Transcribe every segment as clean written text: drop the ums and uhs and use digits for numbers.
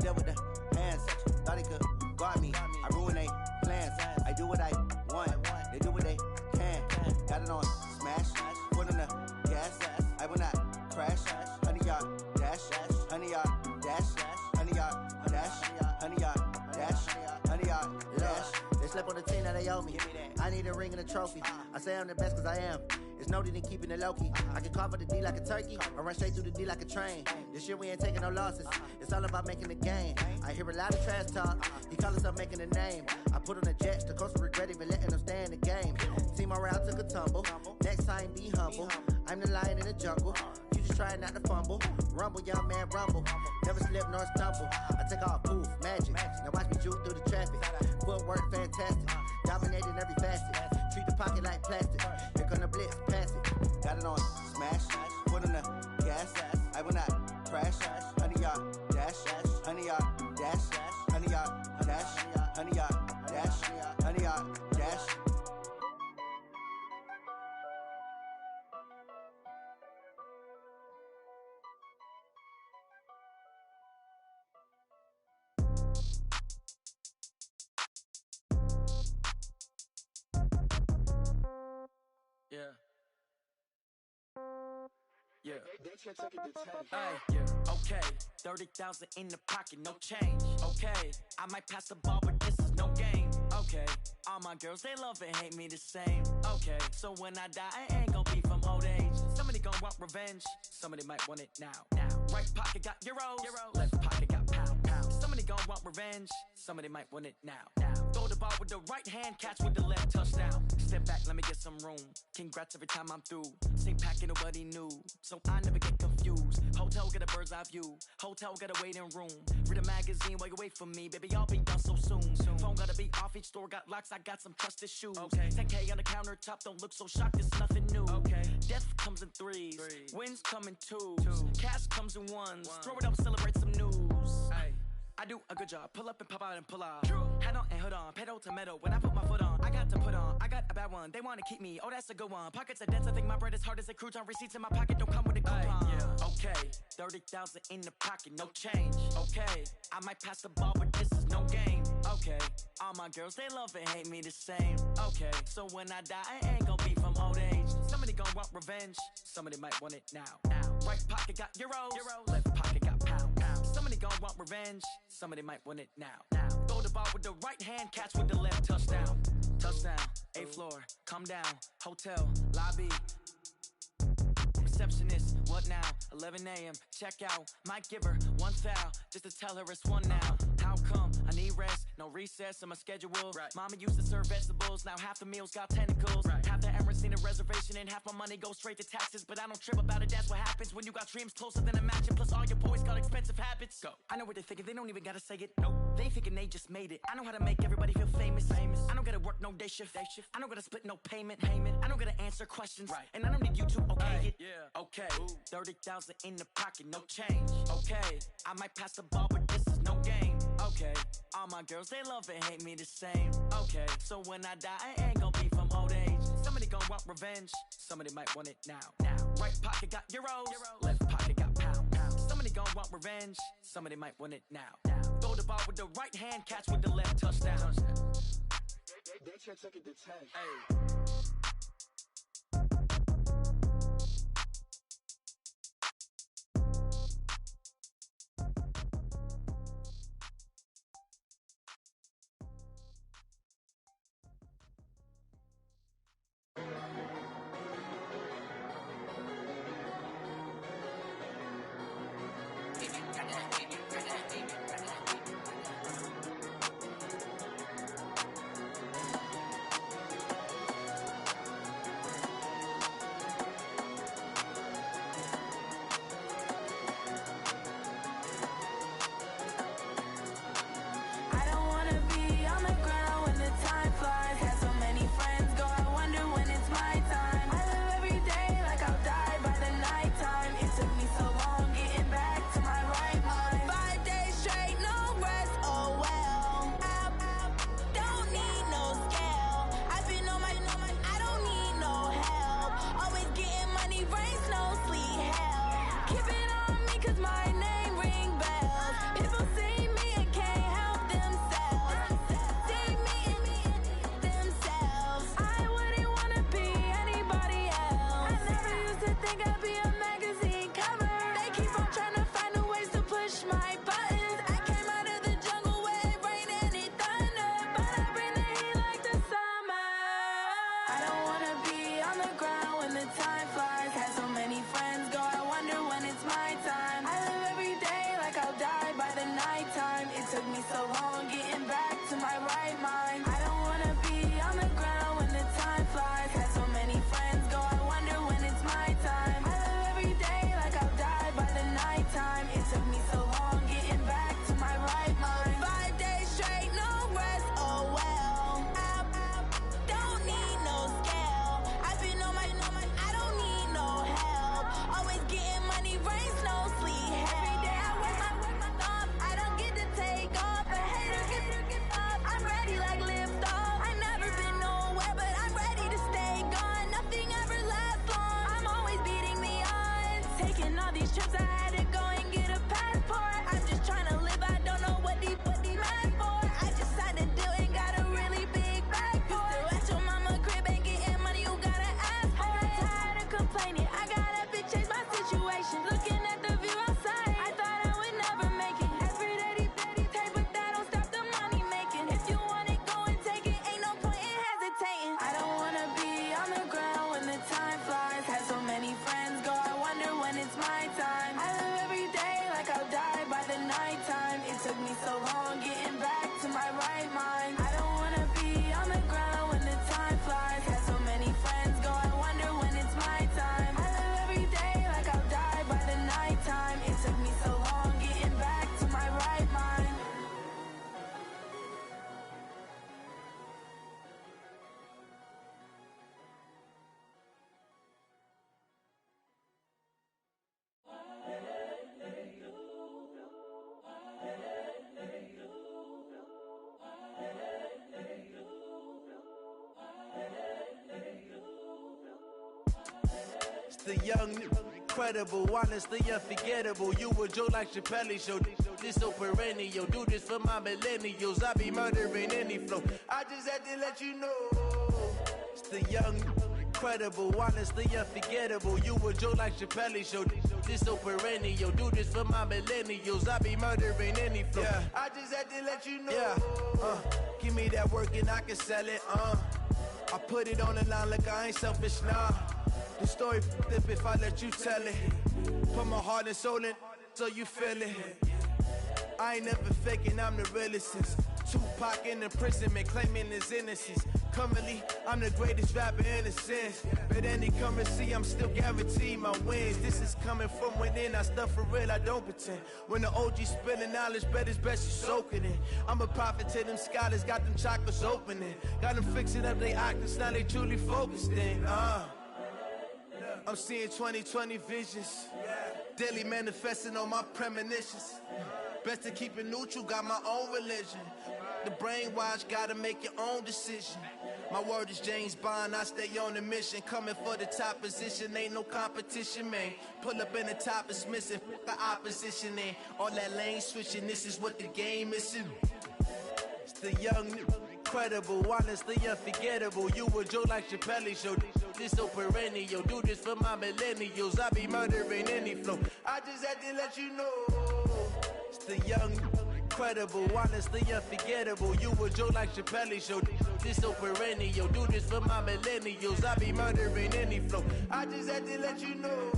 there with the hands. Thought they could guard me. I ruin they plans. I do what I want. They do what they can. Got it on smash. Put on the gas. I will not crash. 100-yard dash. 100-yard dash. 100-yard dash. 100-yard dash. 100-yard dash. They slept on the team that they owe me. I need a ring and a trophy. I say I'm the best cause I am. It's no need in keeping it low-key. I can carve up the D like a turkey or run straight through the D like a train. This year we ain't taking no losses. It's all about making the game. I hear a lot of trash talk. He call himself making a name. I put on the Jets. The coach will regret even letting them stay in the game. Team morale took a tumble. Next time be humble. I'm the lion in the jungle. You just trying not to fumble. Rumble, young man, rumble. Never slip nor stumble. I take off, poof, magic. Now watch me juke through the traffic. Footwork fantastic. Dominating every facet. Treat the pocket like plastic. Here come the blitz, pass it. Got it on smash. Put on the gas. I will not crash. 100-yard dash. 100-yard dash. 100-yard dash. 100-yard dash. 100-yard dash. Yeah. Yeah. Hey, yeah. Okay. 30,000 in the pocket, no change. Okay. I might pass the ball, but this is no game. Okay. All my girls, they love and hate me the same. Okay. So when I die, I ain't gon' be from old age. Somebody gon' want revenge. Somebody might want it now. Right pocket got euros. Left pocket got pound. Somebody gon' want revenge. Somebody might want it now. Throw the ball with the right hand, catch with the left, touchdown. Step back, let me get some room. Congrats every time I'm through. Same packet, nobody knew, so I never get confused. Hotel get a bird's eye view. Hotel got a waiting room. Read a magazine while you wait for me, baby. I'll be done so soon. Phone gotta be off. Each store got locks. I got some trusted shoes. 10K on the countertop. Don't look so shocked. It's nothing new. Death comes in threes. Wins come in twos. Cash comes in ones. Throw it up, celebrate some news. I do a good job. Pull up and pop out and pull out. Head on and hood on. Pedal to metal. When I put my foot on, I got to put on. I got a bad one. They want to keep me. Oh, that's a good one. Pockets are dense. I think my bread is hard as a crouton. Receipts in my pocket don't come with a coupon. Okay. 30,000 in the pocket. No change. Okay. I might pass the ball, but this is no game. Okay. All my girls, they love and hate me the same. Okay. So when I die, I ain't gon' be from old age. Somebody gon' want revenge. Somebody might want it now. Right pocket got euros. Left pocket got pound. Somebody gon' want revenge. Somebody might want it now. Throw the ball with the right hand, catch with the left, touchdown. Touchdown, 8th floor, come down, hotel, lobby. Receptionist, what now? 11 a.m., check out. Might give her one foul, just to tell her it's one now. How come? I need rest, no recess in my schedule. Mama used to serve vegetables, now half the meals got tentacles. Half the Emirates need a reservation and half my money goes straight to taxes. But I don't trip about it, that's what happens when you got dreams closer than a match. Plus all your boys got expensive habits. Go. I know what they're thinking, they don't even gotta say it. Nope. They thinking they just made it. I know how to make everybody feel famous. I don't gotta work no day shift. I don't gotta split no payment. I don't gotta answer questions. And I don't need you to okay it. Okay. 30,000 in the pocket, no change. Okay. I might pass the ball, but this is no game. Okay. All my girls, they love and hate me the same. Okay. So when I die, I ain't gon' be from old age. Somebody gon' want revenge. Somebody might want it now. Right pocket got euros. Left pocket got pound. Somebody gon' want revenge. Somebody might want it now. Throw the ball with the right hand, catch with the left, touchdown. They can't take it to 10. Hey. push my buttons. I came out of the jungle where it rained and it thunder, but I bring the heat like the summer. I don't wanna be on the ground when the time flies. Had so many friends go, I wonder when it's my time. I live every day like I'll die by the nighttime. It took me so long getting back to my right mind. I don't wanna be on the ground when the time flies. Had so many friends go, I wonder when it's my time. I live every day like I'll die by the nighttime. It took me so long getting back to my right mind. 5 days straight, no rest, oh well. I don't need no scale. I've been on my, I don't need no help. Always getting money, rain, snow, sleet, every day I work my thumb. I don't get to take off, a hater get up. I'm ready like lift off. I never been nowhere, but I'm ready to stay gone. Nothing ever lasts long. I'm always beating the odds. Taking all these trips, I had to go and get a passport. I'm just trying to live, I don't know what these mad for. I just signed a deal and got a really big bag for it. Still at your mama crib, ain't getting money, you gotta ask for it. I got tired of complaining, I got up and changed my situation. Looking at the view outside, I thought I would never make it. Every day, take, but that don't stop the money making. If you want it, go and take it, ain't no point in hesitating. I don't wanna be on the ground when the time flies. Had so many friends go, I wonder when it's my time. I live every day like I'll die by the nighttime. It took me so long getting back to my right mind. I don't wanna be on the ground when the time flies. Had so many friends go, I wonder when it's my time. I live every day like I'll die by the nighttime. It took me so long getting back to my right mind. It's the young, incredible, honestly unforgettable. You a Joe like Chappelle show. This so perennial. Do this for my millennials. I be murdering any flow. I just had to let you know. It's the young, incredible, honestly unforgettable. You a Joe like Chappelle show. This so perennial. Do this for my millennials. I be murdering any flow. Yeah. I just had to let you know. Yeah. Give me that work and I can sell it. I put it on the line like I ain't selfish, nah. The story flip if I let you tell it. Put my heart and soul in so you feel it. I ain't never faking, I'm the realest since Tupac in imprisonment, claiming his innocence. Currently, I'm the greatest rapper in a sense. But any currency, I'm still guaranteed my wins. This is coming from within, I stuff for real, I don't pretend. When the OG spilling knowledge, bet it's best you soak it in. I'm a prophet to them scholars, got them chakras opening. Got them fixing up they octaves, now they truly focused in. I'm seeing 2020 visions. Daily manifesting on my premonitions. Best to keep it neutral, got my own religion. The brainwash, gotta make your own decision. My word is James Bond, I stay on the mission. Coming for the top position, ain't no competition, man. Pull up in the top is missing, fuck the opposition, and all that lane switching, this is what the game is. It's the young, incredible, honestly unforgettable. You a Joe like Chappelle show. This so perennial. Do this for my millennials. I be murdering any flow. I just had to let you know. It's the young, incredible, honestly unforgettable. You a Joe like Chappelle show. This so perennial. Do this for my millennials. I be murdering any flow. I just had to let you know.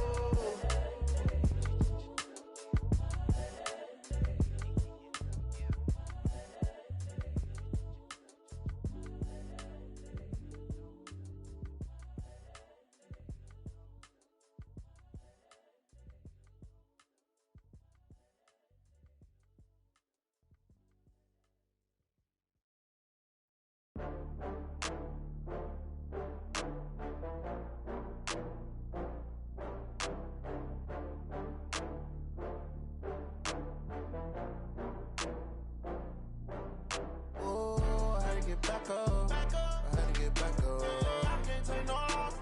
Back up. I had to get back up. I can't take no loss.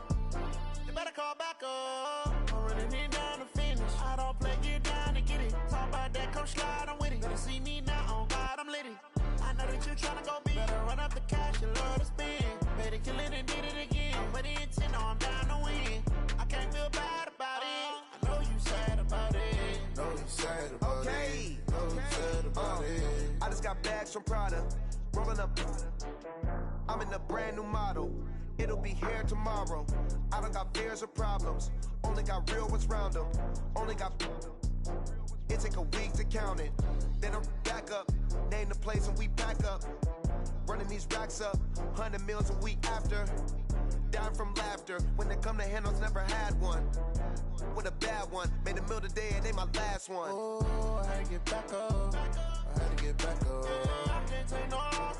You better call back up. I'm running it down to finish. I don't play, get down to get it. Talk about that, come slide, I'm with it. Better see me now, on God, I'm lit it. I know that you tryna go big. Better run up the cash, you love to spend. Better kill it and did it again. But the intent, no, I'm down to win. I can't feel bad about it. I know you sad about it. Okay. got bags from Prada. Rolling up. I'm in a brand new model. It'll be here tomorrow. I don't got fears or problems. Only got real ones round them. Only got. It take a week to count it. Then I'm back up. Name the place and we pack up. Running these racks up. 100 meals a week after. Dying from laughter. When it come to handles, never had one. With a bad one. Made a meal today and they my last one. Oh, I had to get back up. I had to get back up. I can't take no loss.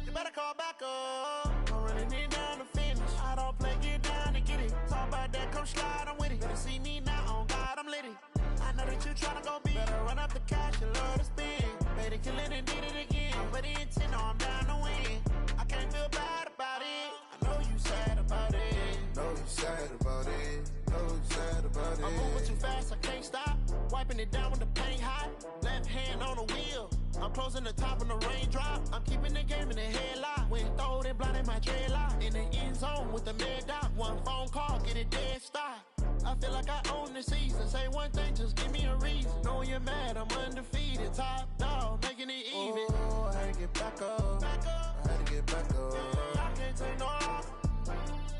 You better call back up. I'm running it down to finish. I don't play, get down and get it. Talk about that, come slide, I'm with it. Better see me now, on God, I'm litty. I know that you tryna go big. Better run up the cash, you love to spend. Better kill it and did it again. I'm ready in 10, I'm down to win. I can't feel bad about it. I know you sad about it. Know you sad about it. Know you sad about it. I'm moving too fast, I can't stop. Wiping it down with the paint hot. Left hand on the wheel. I'm closing the top on the raindrop. I'm keeping the game in the headlock. When throwed and blinded my dreadlock. In the end zone with the mad dot. One phone call, get it dead stop. I feel like I own the season. Say one thing, just give me a reason. Knowing you're mad, I'm undefeated. Top dog, making it even. Oh, I had to get back up. I had to get back up. I can't take no loss.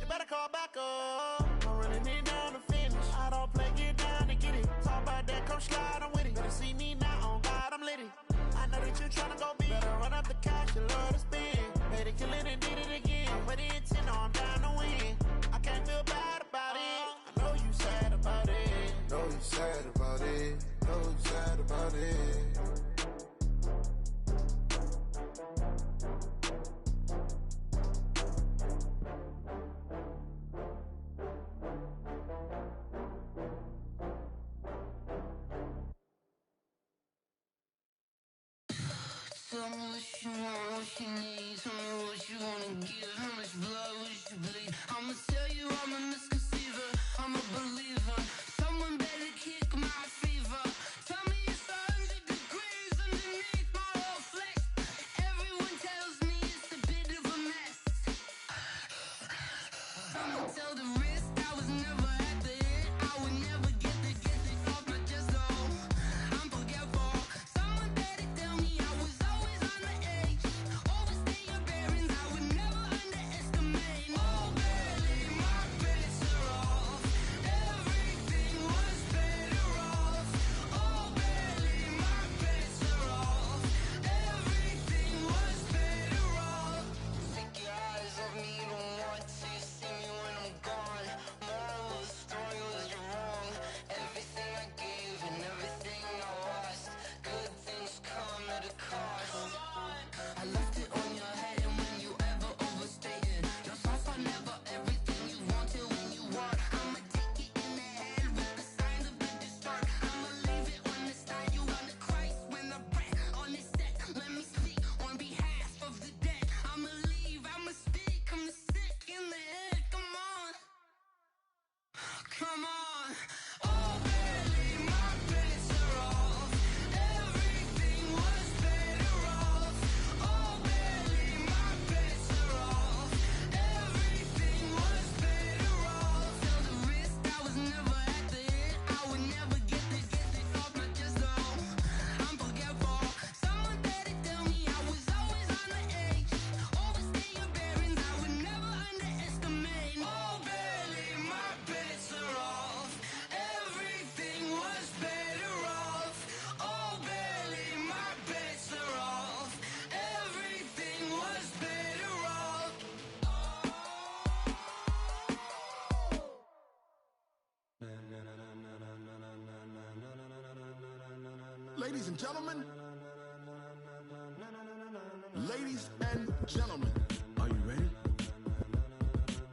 You better call back up. I'm running it down to finish. I don't play, get down and get it. Talk about that, come slide, I'm with it. Better see me now, on God, I'm litty. I know that you tryna go big. Better run up the cash, you love to spend. Better kill it and did it again. I'm ready in 10, I'm down to win. I can't feel bad about it. I know you sad about it. Know you sad about it. Know you sad about it. Tell me what you want, what you need. Tell me what you wanna give. How much blood would you bleed? I'ma tell you I'm a misconceiver. I'm a believer. Someone better kick my fever. Tell me it's 100 degrees underneath my whole flesh. Everyone tells me it's a bit of a mess. I'ma tell the risk I was never at the end. I would never get it off my chest though. I'm forgetful. Someone better tell me I was always on the edge. Overstay your bearings, I would never underestimate. Oh barely, my bets are off. Everything was better off. Oh barely, my bets are off. Everything was better off. Take your eyes off me, you don't want to see me when I'm gone. Moral of the story was you're wrong. Everything I gave and everything I lost. Good things come at a cost. I left it on your head, and when you ever overstated, your thoughts are never everything you wanted when you want. I'ma take it in the head with the signs of the distort. I'ma leave it on the side. You on the Christ when I breath on this set. Let me speak on behalf of the dead. I'ma leave, I'ma speak. I'm the sick in the head. Come on, come on. Oh, barely, my bets are off. Everything was better off. Oh, barely, my bets are off. Everything was better off. Tell the risk I was never at the end. I would never get it off my chest though. I'm forgetful. Someone better tell me I was always on the edge. Overstay your bearings, I would never underestimate. Oh, barely, my bets are off. Everything was better off. Oh, barely, my bets are off. Everything was better off. Ladies and gentlemen, ladies and gentlemen, are you ready?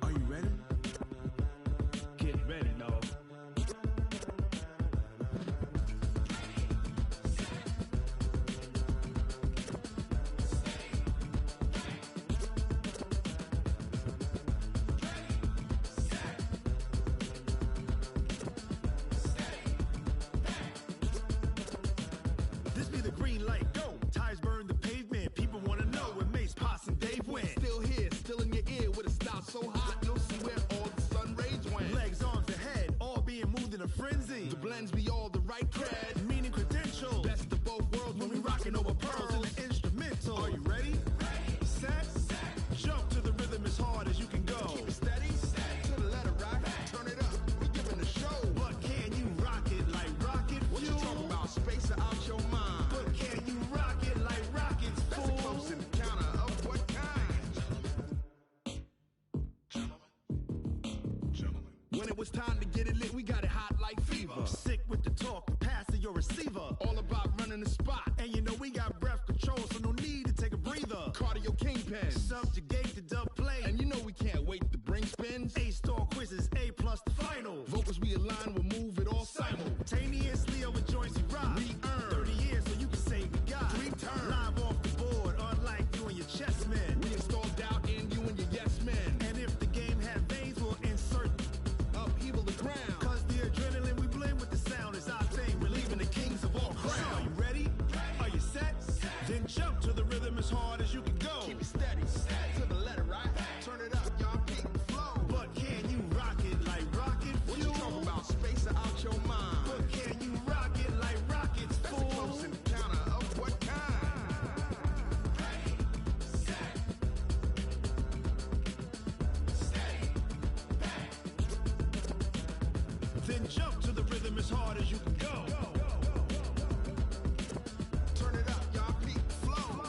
Are you ready? Get ready, dog. This be the green light, go. Tires burn the pavement. People wanna know where Mace, Potts, and Dave went. Still it was time to get it lit, we got it hot like fever. Sick with the talk, pass to your receiver. All about running the spot. And you know we got breath control, so no need to take a breather. Cardio kingpin. Subjugate the dub play. And you know we can't wait to bring spins. A-star quizzes, A+ the final. Vocals we align, we'll move it all simultaneously over joints we rock. We earn 30 years so you can say we got 3 turns. Live off the board, unlike you and your chess men. We install doubt in you and your yes men. And if the game had veins, we'll insert upheaval the ground. Cause the adrenaline we blend with the sound is our thing. Relieving the kings of all crowns. So are you ready? Are you set? Then jump to the rhythm as hard as you can go. Keep it steady, to the letter, right? Turn it up, y'all, peak flow. But can you rock it like rocket fuel? What you talking about? Space out your mind. But can you rock it like rockets, fool? That's a close encounter of what kind? Ready, set, stay back. Then jump to the rhythm as hard as you can go. Turn it up, y'all, peak flow.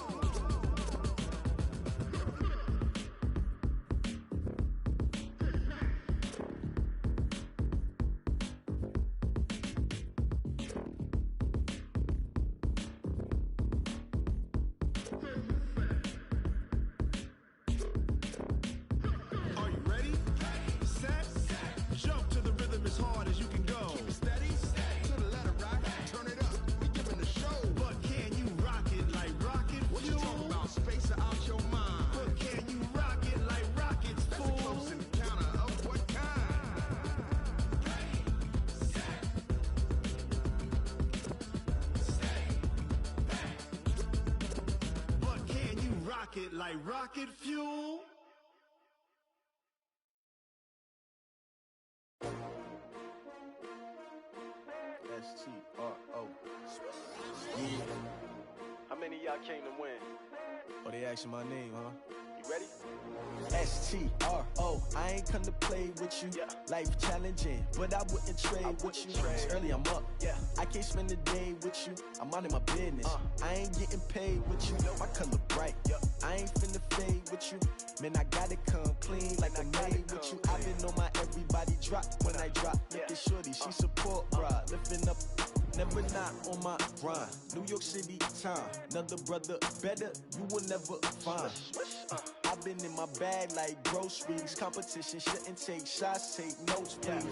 Are you ready? Set, jump to the rhythm as hard as you can go. Keep it steady, to the letter, right? Turn it up, we giving the show. But can you rock it like rocket What you fuel? talking about? Space out your mind. But can you rock it like rockets, That's a fool? close encounter of what kind? Ready, set, stay back. But can you rock it like rocket fuel? S-T-R-O. Yeah. How many of y'all came to win? Oh, they asking my name, huh? You ready? S-T-R-O. I ain't come to play with you. Yeah. Life challenging, but I wouldn't trade with you. It's early, I'm up. Yeah. I can't spend the day with you. I'm minding my business. I ain't getting paid with you. My color bright. I ain't finna fade with you. Man, I gotta come clean like I made with you. I've been on my everybody drop when I drop. Look at shorty, she support, bruh. Lifting up, never not on my grind. New York City time, another brother better, you will never find. I've been in my bag like groceries. Competition shouldn't take shots, take notes, please.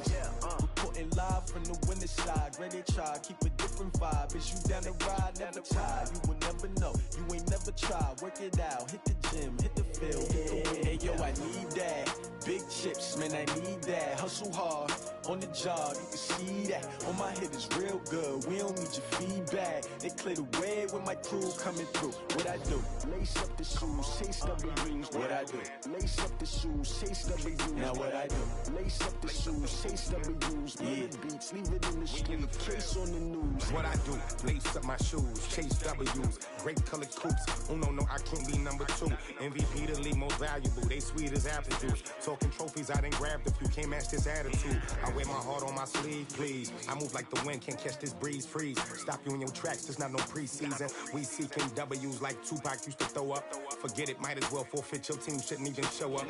Reporting live from the winning side. Ready to try, keep a different vibe. Is you down the ride, never tired. You will never know, you ain't never tried. Work it out, hit the gym, hit the field, hit the win. Hey yo, I need that. Big chips, man, I need that. Hustle hard, on the job, you can see that. On my hit is real good, we don't need your feedback. They clear the way when my crew coming through. What I do? Lace up the shoes, chase W's. What I do? Lace up the shoes, chase W's. Now what I do? Lace up the shoes, chase W's. Yeah, beats, leave it in the street, case on the news. What I do? Lace up my shoes, chase W's. Great colored coops. Oh no, I can't be number 2. MVP the league most valuable. They sweet as apple juice. Talking trophies, I done grabbed a few. Can't match this attitude. I wear my heart on my sleeve, please. I move like the wind, can't catch this breeze. Freeze. Stop you in your tracks. There's not no preseason. We seeking W's like Tupac used to throw up. Forget it, might as well forfeit. Your team shouldn't even show up.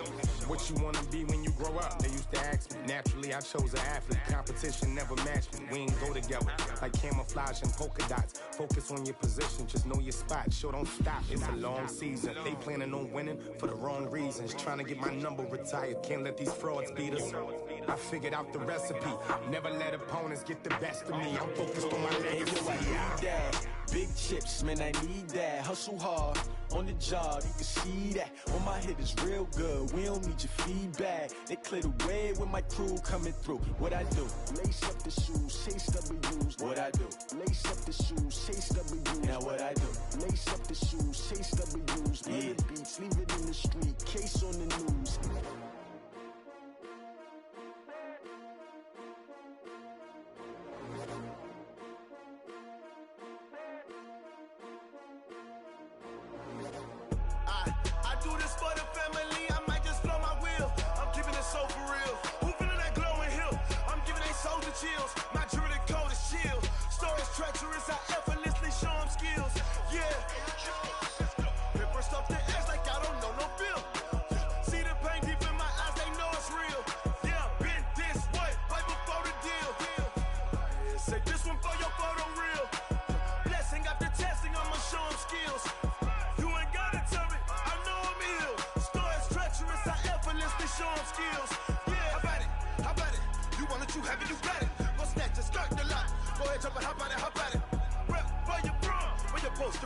What you wanna be when you grow up? They used to ask me. Naturally, I chose an athlete. Competition never matched me. We ain't go together like camouflage and polka dots. Focus on your position, just know your spot. Sure, don't stop. It's a long season. They planning on winning for the wrong reasons. Trying to get my number retired. Can't let these frauds beat us. I figured out the recipe. Never let opponents get the best of me. I'm focused on my legacy. I need that. Big chips, man, I need that. Hustle hard, on the job, you can see that. On my hit is real good, we don't need your feedback. They clear the way when my crew coming through. What I do? Lace up the shoes, chase W's. What I do? Lace up the shoes, chase W's. Now what I do? Lace up the shoes, chase W's. Yeah, beats, leave it in the street, case on the news. I do this for the family, I might just blow my wheel. I'm keeping it so for real. Who feeling that glowing hill? I'm giving they soldier chills. My jewelry code is chill. Stories treacherous, I effortlessly show them skills. Yeah. Paper stuff the edge like I don't know no feel. See the pain deep in my eyes, they know it's real. Yeah, been this way.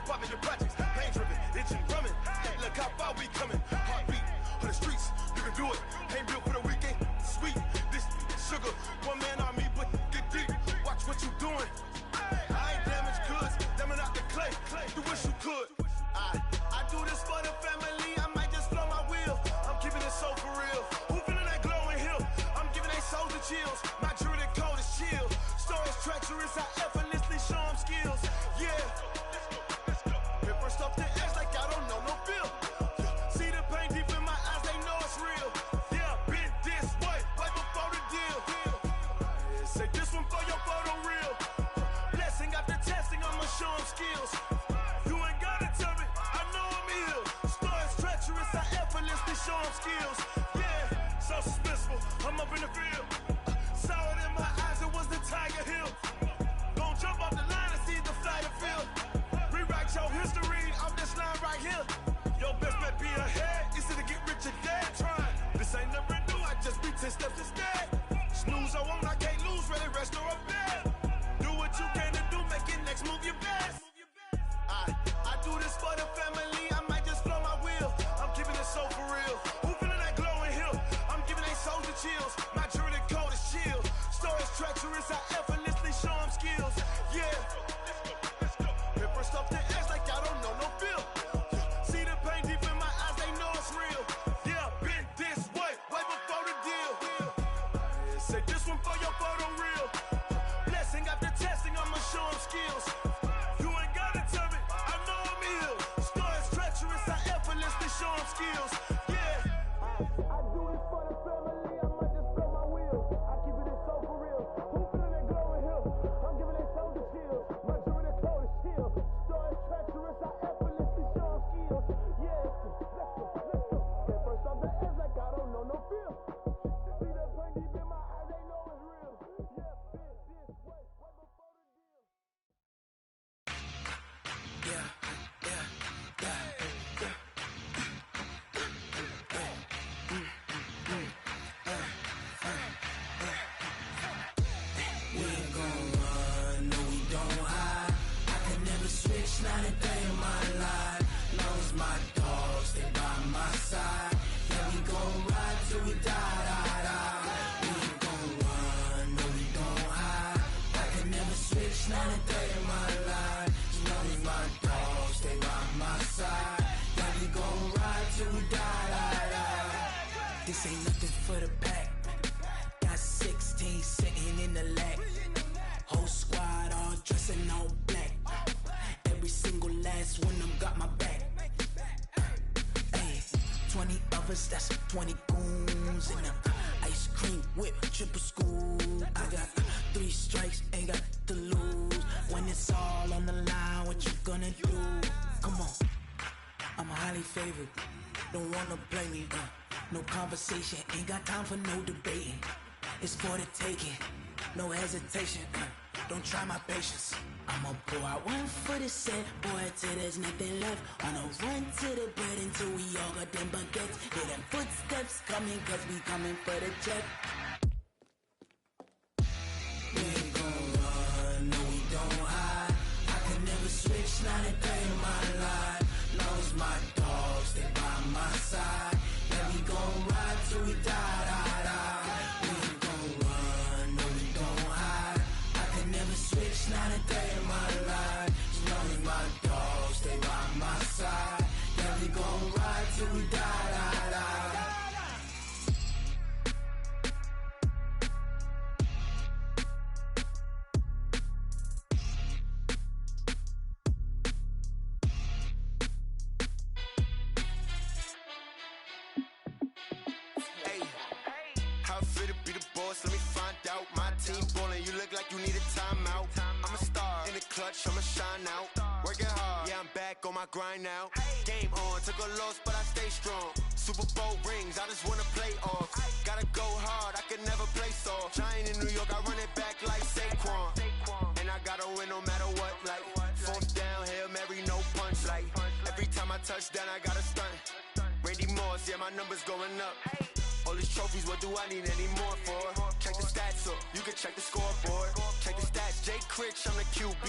popping your projects. Pain driven, itching, drumming. Hey, look how far we coming. Heartbeat on the streets, you can do it. Ain't built for the weekend. Sweet, this sugar, one man army, but get deep. Watch what you doing. I ain't damaged goods, damn out the clay. You wish you could. I do this for the family. I might just blow my wheel. I'm keeping it so for real. Who feeling that glowing hill? I'm giving they souls the chills. My jewelry cold is chill. Stories treacherous, I effortlessly show them skills. Yeah. Hit first off the edge like I don't know no feel. See the pain deep in my eyes, they know it's real. Yeah, been this way, right before the deal. Say this one for your photo real. Blessing after testing, I'ma show them skills. You ain't gotta tell me, I know I'm ill. Stories treacherous, I effortlessly show them skills. Yeah, so suspenseful, I'm up in the field. Saw it in my eyes, it was the Tiger Hill. Gon' jump off the line and see the flight of field. Rewrite your history off this line right here. Your best bet be ahead, easy to get rich or dead trying. This ain't never new, I just be 10 steps instead. Snooze I won't, I can't lose, ready, rest or a bed. Do what you can to do, make it next move your best. I do this for the family, I might just blow my wheel. I'm keeping it so for real. Who feeling that glowing hill? I'm giving they souls the chills. My jewelry cold is chill. Stories treacherous, I effortlessly show them skills. Yeah. Hit first off the edge like I don't know no feel. See the pain deep in my eyes, they know it's real. Yeah, been this way, way before the deal. Say this one for your photo real. Blessing after testing, I'ma show them skills. You ain't gotta tell me, I know I'm ill. Stories treacherous, I effortlessly show them skills. Yeah. I do this for the family, I might just blow my wheel. I keep it so for real. Who feeling that glowing hill? I'm giving they souls the chills. My jewelry cold is chill. Stories treacherous, I effortlessly show them skills. Yeah, let's go. Get first off the edge like I don't know no feel. See that pain deep in my eyes, they know it's real. Yeah, been this way, way before the deal. We ain't gon' run, no we don't hide. I can never switch, not a day in my life. Long as my dogs stay by my side. Yeah, we gon' ride till we die. We ain't gon' run, no we don't hide. I can never switch, not a day in my life. As long as my dogs stay by my side. Yeah, we gon' ride till we die. This ain't nothing for the pack. Got 16 sitting in the lag. Whole squad all dressing all black. Every single last one of them got my back. Hey, 20 of us, that's 20 goons. And ice cream whip, triple school. I got 3 strikes, ain't got to lose. When it's all on the line, what you gonna do? Come on, I'm highly favored. Don't wanna play me, no conversation, ain't got time for no debating. It's for the taking, no hesitation. Don't try my patience. I'ma pour out one for the set, boy, till there's nothing left. On a run to the bread until we all got them baguettes. Hear them footsteps coming, cause we coming for the check. We ain't gon' run, no we don't hide. I can never switch, not a day in my life. Long as my dogs stay by my side. Yeah, we gon' ride till we die. We ain't gon' run, no we don't hide. I can never switch, not a day in my life. As long as my dogs stay by my side. Yeah, we gon' ride till we die. Let me find out. My team ballin', you look like you need a timeout. I'm a star in the clutch, I'ma shine out. Working hard, yeah, I'm back on my grind now. Game on, took a loss, but I stay strong. Super Bowl rings, I just wanna play off. Gotta go hard, I can never play soft. Giant in New York, I run it back like Saquon. And I gotta win no matter what, like 4th down, Hail Mary, no punch. Like every time I touch down, I gotta stunt. Randy Moss, yeah, my numbers going up. All these trophies, what do I need any more for? Check the stats up, you can check the scoreboard. Check the stats, Jay Critch, I'm the QB.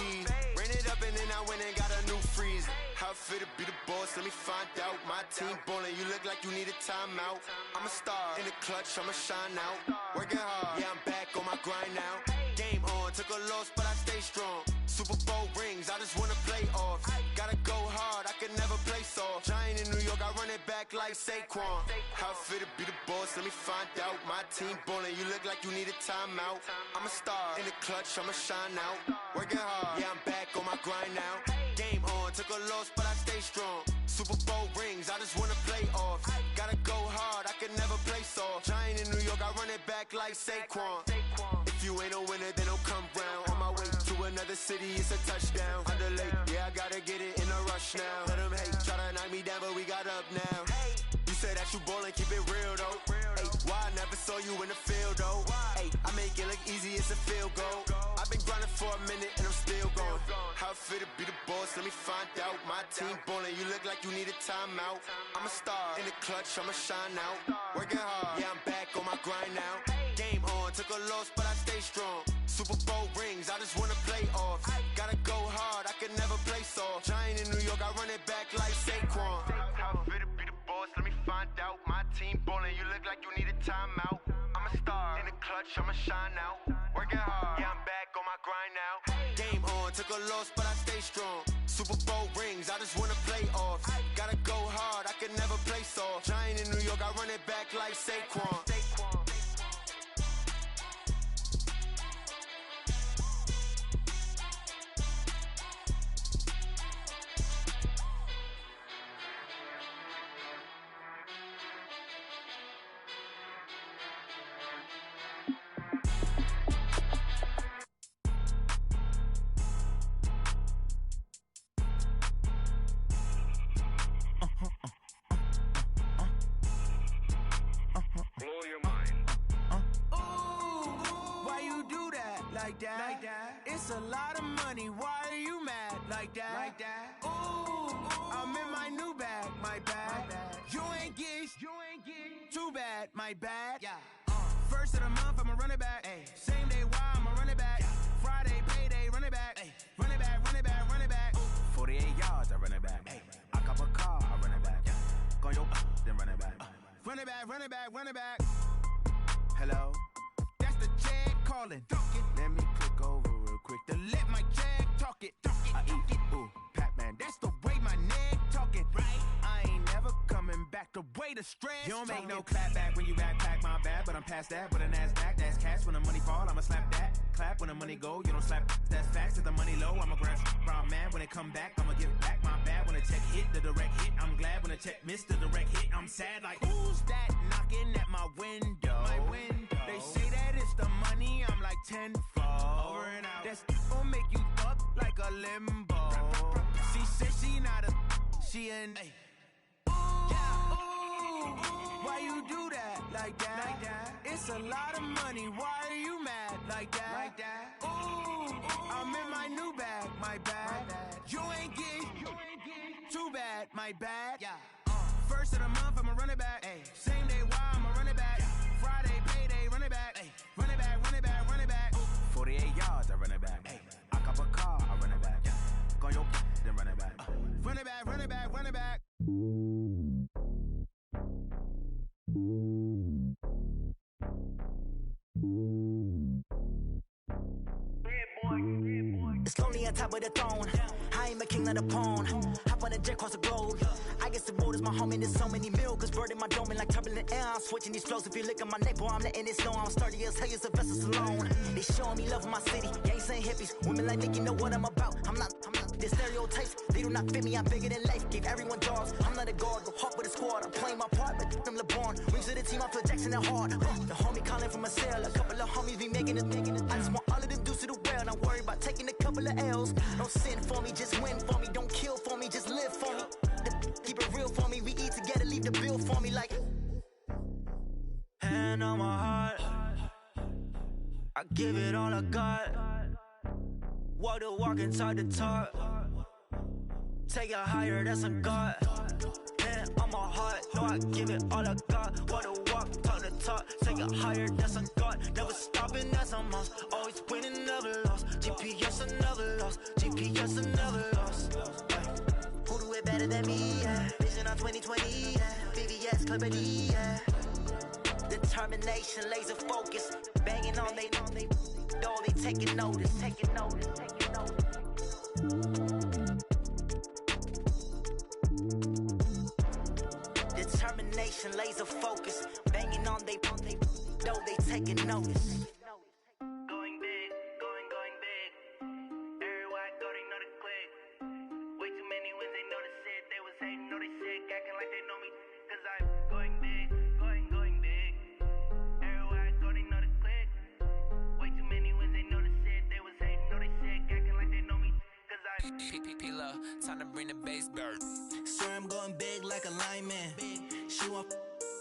Ran it up and then I went and got a new freeze. How it feel to be the boss, let me find out. My team ballin', you look like you need a timeout. I'm a star, in the clutch, I'ma shine out. Working hard, yeah, I'm back on my grind now. Game on, took a loss, but I stay strong. Super Bowl rings, I just wanna play off. Gotta go hard, I can never play soft. Giant in New York, I run it back like Saquon. How it feel to be the boss, let me find out. My team ballin', you look like you need a timeout. I'm a star, in the clutch, I'ma shine out. Working hard, yeah, I'm back on my grind now. Game on, took a loss, but I stay strong. Super Bowl rings, I just wanna play off. Gotta go hard, I can never play soft. Giant in New York, I run it back like Saquon. If you ain't a winner, then don't come round. On my way to another city, it's a touchdown. Underlay, yeah, I gotta get it in a rush now. Let them hate, try to knock me down, but we got up now. You say that you ballin', keep it real though. Hey, why I never saw you in the field though? Hey, I make it look easy, it's a field goal. I've been grinding for a minute and I'm still going. How it feel to be the boss, let me find out. My team ballin', you look like you need a timeout. I'm a star, in the clutch, I'ma shine out. Working hard, yeah, I'm back on my grind now. Game on, took a loss, but I stay strong. Super Bowl rings, I just wanna play off. Gotta go hard, I can never play soft. Giant in New York, I run it back like Saquon. How it feel to be the boss, let me find out. My team ballin', you look like you need a timeout. I'm a star, in the clutch, I'ma shine out. Working hard, yeah, I'm back on my grind now. Game on, took a loss, but I stay strong. Super Bowl rings, I just wanna play off. Gotta go hard, I can never play soft. Giant in New York, I run it back like Saquon. Like that. It's a lot of money. Why are you mad like that? Ooh, I'm in my new bag, my bad. You ain't get too bad, my bad. Yeah. First of the month, I'ma run it back. Ay. Same day, why I'ma run it back. Yeah. Friday, payday, run it back. Ay. Run it back, run it back, run it back. 48 yards, I run it back. Ay. I cop a car, I run it back. Yeah. Go your then run it back. Run it back, run it back, run it back. Hello? That's the jag calling. Let me click over real quick to let my jag talk it. I eat it, ooh, Pac-Man. That's the way my neck talking. Right? I ain't never coming back the way the stress. You don't make no clap back when you backpack, my bad. But I'm past that, but a NASDAQ, that's cash. When the money fall, I'ma slap that. Clap when the money go, you don't slap. That's facts. If the money low, I'ma grab brown man. When it come back, I'ma give back my bad. When the check hit, the direct hit. I'm glad when the check missed the direct hit. I'm sad like, who's that knocking at my window? My window. They say that it's the money, I'm like tenfold. Over and out. That's gon' make you up like a limbo. She said she not a, she an. Ooh, ooh, why you do that like that? It's a lot of money, why are you mad like that? Ooh, I'm in my new bag, my bad. You ain't get too bad, my bad. Yeah. First of the month, I'ma run it back. Ay. Same day, why I'ma run it back. Friday, payday, run it back. Ay. Run it back, run it back, run it back. 48 yards, I run it back. Ay. I cop a car, I run it back. Yeah. Go your then run it back. Run it back, run it back, run it back. It's lonely on top of the throne. I ain't a king of the pawn. Hop on a jet across the globe. I guess the road is my home and there's so many milkers burning my dome like turbulent air. I'm switching these flows. If you look at my neck, boy, I'm letting it snow. I'm sturdy as hell, as a vessel alone. They showing me love in my city. Gangs ain't hippies. Women like Nicky know what I'm about. I'm not the stereotypes. They do not fit me. I'm bigger than life. Gave everyone jobs. I'm not a guard. Go hard with a squad. I'm playing my part, but I'm LeBron. Rings to the team. I feel Jackson and hard. The homie calling from a cell. A couple of homies be making it. I just want all of them dudes to the well. Not worry about taking a couple of L's. Don't sin for me, just win for me. Don't kill for me, just live for me. Keep it real for me. We eat together, leave the bill for me like. Hand on my heart, I give it all I got. Walk the walk inside the talk. Take it higher, that's a God. Hand on my heart, no, I give it all I got. Walk the walk, talk the top, take it higher, that's a god. Never stopping, that's a must. Always winning, never lost. GPS, I never lost. GPS, I never lost. Who do it better than me? Yeah. Vision on 2020, yeah. VVS, Clippity, yeah. Determination, laser focus. Banging on they, though they taking notice, taking notice, taking notice. Determination, laser focus. Banging on they, though they taking notice. Going big, going big. Everywhere I go, they know the click. Way too many wins, they know the shit. They was hating, know they sick, acting like they know me. Cause I'm going big, going big. Everywhere I go, they know the click. Way too many wins, they know the shit. They was hating, know they sick, acting like they know me. Cause I'm P-P-P-Love, time to bring the bass bird. Swear I'm going big like a lineman. She want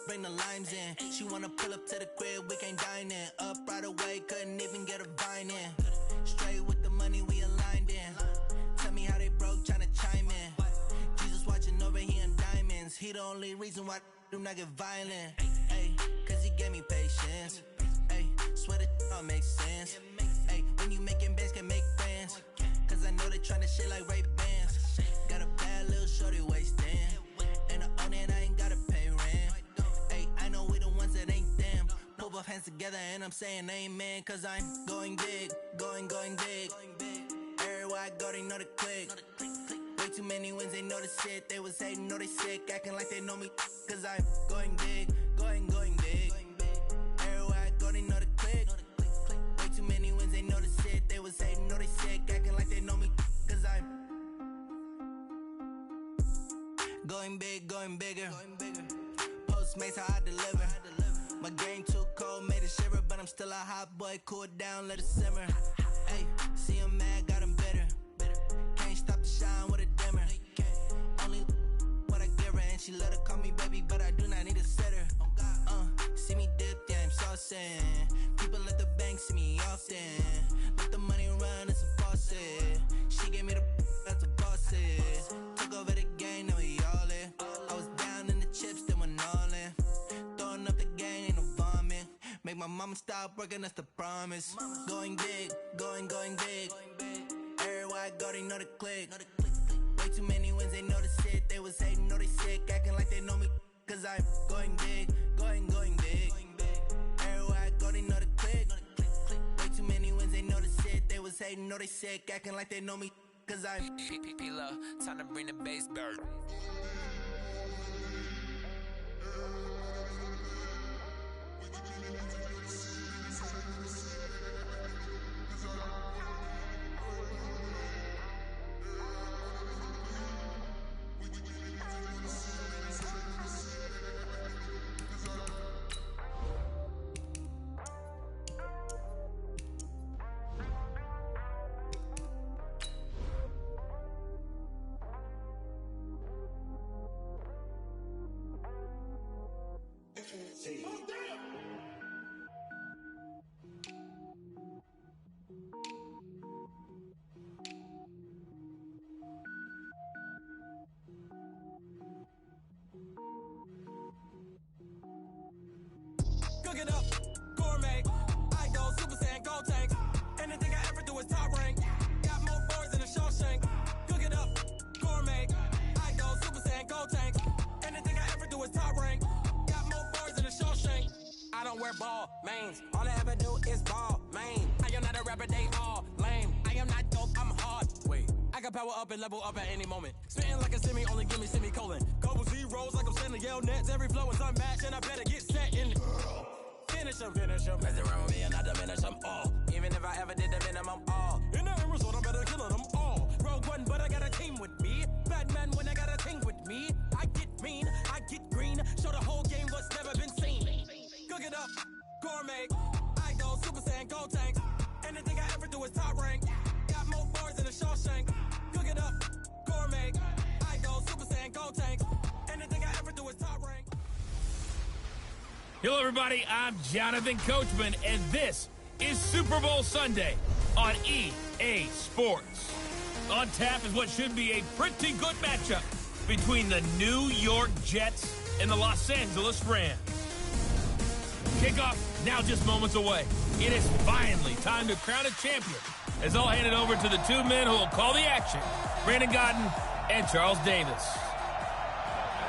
bring the limes in. She wanna pull up to the crib, we can't dine in. Up right away, couldn't even get a vine in. Straight with the money we aligned in. Tell me how they broke, tryna chime in. Jesus watching over here in diamonds. He the only reason why do not get violent. Ay, cause he gave me patience. Ay, swear that all makes sense. Ay, when you making bands can make friends. Cause I know they tryna shit like Ray-Bans. Got a bad little shorty wasting. And I own it, I ain't gotta pay rent. Ay, I know we the ones that ain't them. Put both hands together and I'm saying amen. Cause I'm going big, going big. Everywhere I go, they know the click. Way too many wins, they know the shit. They was hating, know they sick, acting like they know me. Cause I'm going big, going big. Everywhere I go, they know the click. Way too many wins, they know the shit. They was hating, know they sick, acting like they know me. Cause I'm going big, going bigger. Postmates how I deliver. My game too cold, made it shiver, but I'm still a hot boy. Cool it down, let it simmer. Hey, see him mad, got him bitter. Can't stop the shine with a dimmer. Only what I give her, and she let her call me baby, but I do not need a sitter. See me dip, yeah, I'm saucing. People at the bank see me often. Let the money run, it's a faucet. She gave me the that's a faucet. Took over the game, now we all in. I was down in the chips, then went all in. Throwing up the game, ain't no vomit. Make my mama stop working, that's the promise. Going big, going big. Everywhere I go, they know the click. Way too many wins, they know the shit. They was hating, know they sick, acting like they know me. Cause I'm going big, going big. Everywhere I go, they know the click. Way too many wins, they know the shit. They was hating, know they sick, acting like they know me. Cause I'm P-P-P-Love, time to bring the bass bird. Cook it up, gourmet. I go Super Saiyan, gold tank. Anything I ever do is top rank. Got more boards than a Shawshank. Cook it up, gourmet. I go Super Saiyan, gold tank. Anything I ever do is top rank. Got more boards than a Shawshank. I don't wear ball mains. All I ever do is ball main. I am not a rapper, they all lame. I am not dope, I'm hard. Wait, I can power up and level up at any moment. Spitting like a semi, only give me semicolon. Couple zeros like I'm sending yell nets. Every flow is unmatched and I better get set in. Finish them. Mess around with me and I diminish them all. Even if I ever did the minimum all. In the end result, I'm better killing them all. Rogue one, but I got a team with me. Batman when I got a team with me. I get mean, I get green. Show the whole game what's never been seen. Cook it up, gourmet. I go Super Saiyan, gold tank. Anything I ever do is top rank. Got more boards than a Shawshank. Cook it up, gourmet. I go Super Saiyan, gold tank. Anything I ever do is top rank. Hello, everybody. I'm Jonathan Coachman, and this is Super Bowl Sunday on EA Sports. On tap is what should be a pretty good matchup between the New York Jets and the Los Angeles Rams. Kickoff now just moments away. It is finally time to crown a champion, as I'll hand it over to the two men who will call the action, Brandon Godden and Charles Davis.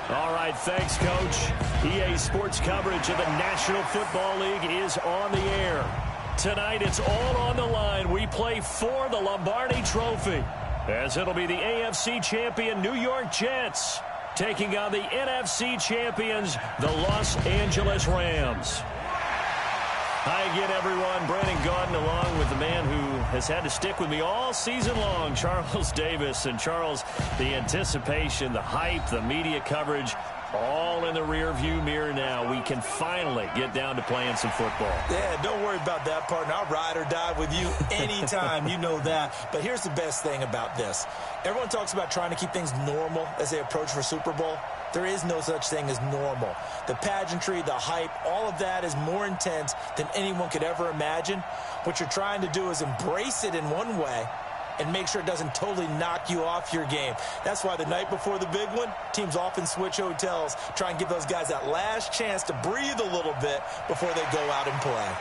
All right, thanks, Coach. EA Sports coverage of the National Football League is on the air. Tonight, it's all on the line. We play for the Lombardi Trophy, as it'll be the AFC champion New York Jets taking on the NFC champions, the Los Angeles Rams. Hi again, everyone. Brandon Gaudin along with the man who has had to stick with me all season long, Charles Davis. And Charles, the anticipation, the hype, the media coverage, all in the rear-view mirror now. We can finally get down to playing some football. Yeah, don't worry about that, partner. I'll ride or die with you anytime. You know that. But here's the best thing about this. Everyone talks about trying to keep things normal as they approach for Super Bowl. There is no such thing as normal. The pageantry, the hype, all of that is more intense than anyone could ever imagine. What you're trying to do is embrace it in one way and make sure it doesn't totally knock you off your game. That's why the night before the big one, teams often switch hotels, try and give those guys that last chance to breathe a little bit before they go out and play.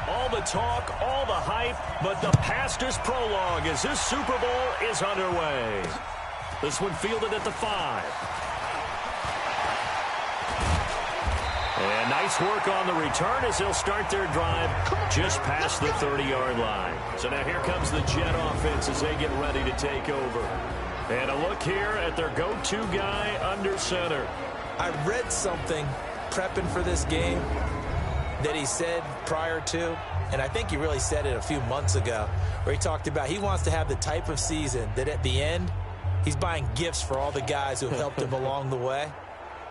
All the talk, all the hype, but the pastor's prologue as this Super Bowl is underway. This one fielded at the 5. And nice work on the return as they'll start their drive just past the 30-yard line. So now here comes the Jet offense as they get ready to take over. And a look here at their go-to guy under center. I read something prepping for this game that he said prior to, and I think he really said it a few months ago, where he talked about he wants to have the type of season that at the end, he's buying gifts for all the guys who have helped him along the way.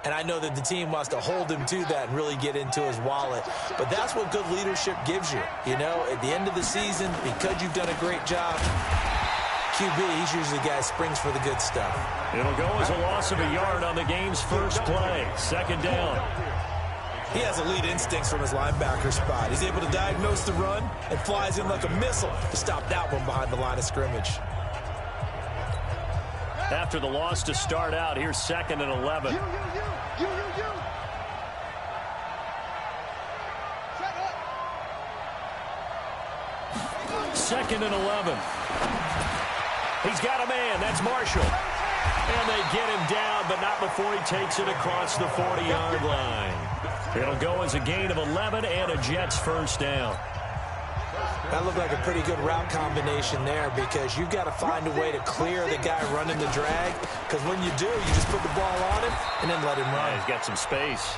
And I know that the team wants to hold him to that and really get into his wallet. But that's what good leadership gives you. You know, at the end of the season, because you've done a great job, QB, he's usually the guy who springs for the good stuff. It'll go as a loss of a yard on the game's first play. Second down. He has elite instincts from his linebacker spot. He's able to diagnose the run and flies in like a missile to stop that one behind the line of scrimmage. After the loss to start out, here's 2nd and 11. Second and 11. He's got a man. That's Marshall. And they get him down, but not before he takes it across the 40-yard line. It'll go as a gain of 11 and a Jets first down. That looked like a pretty good route combination there because you've got to find a way to clear the guy running the drag, because when you do, you just put the ball on him and then let him run. Yeah, he's got some space.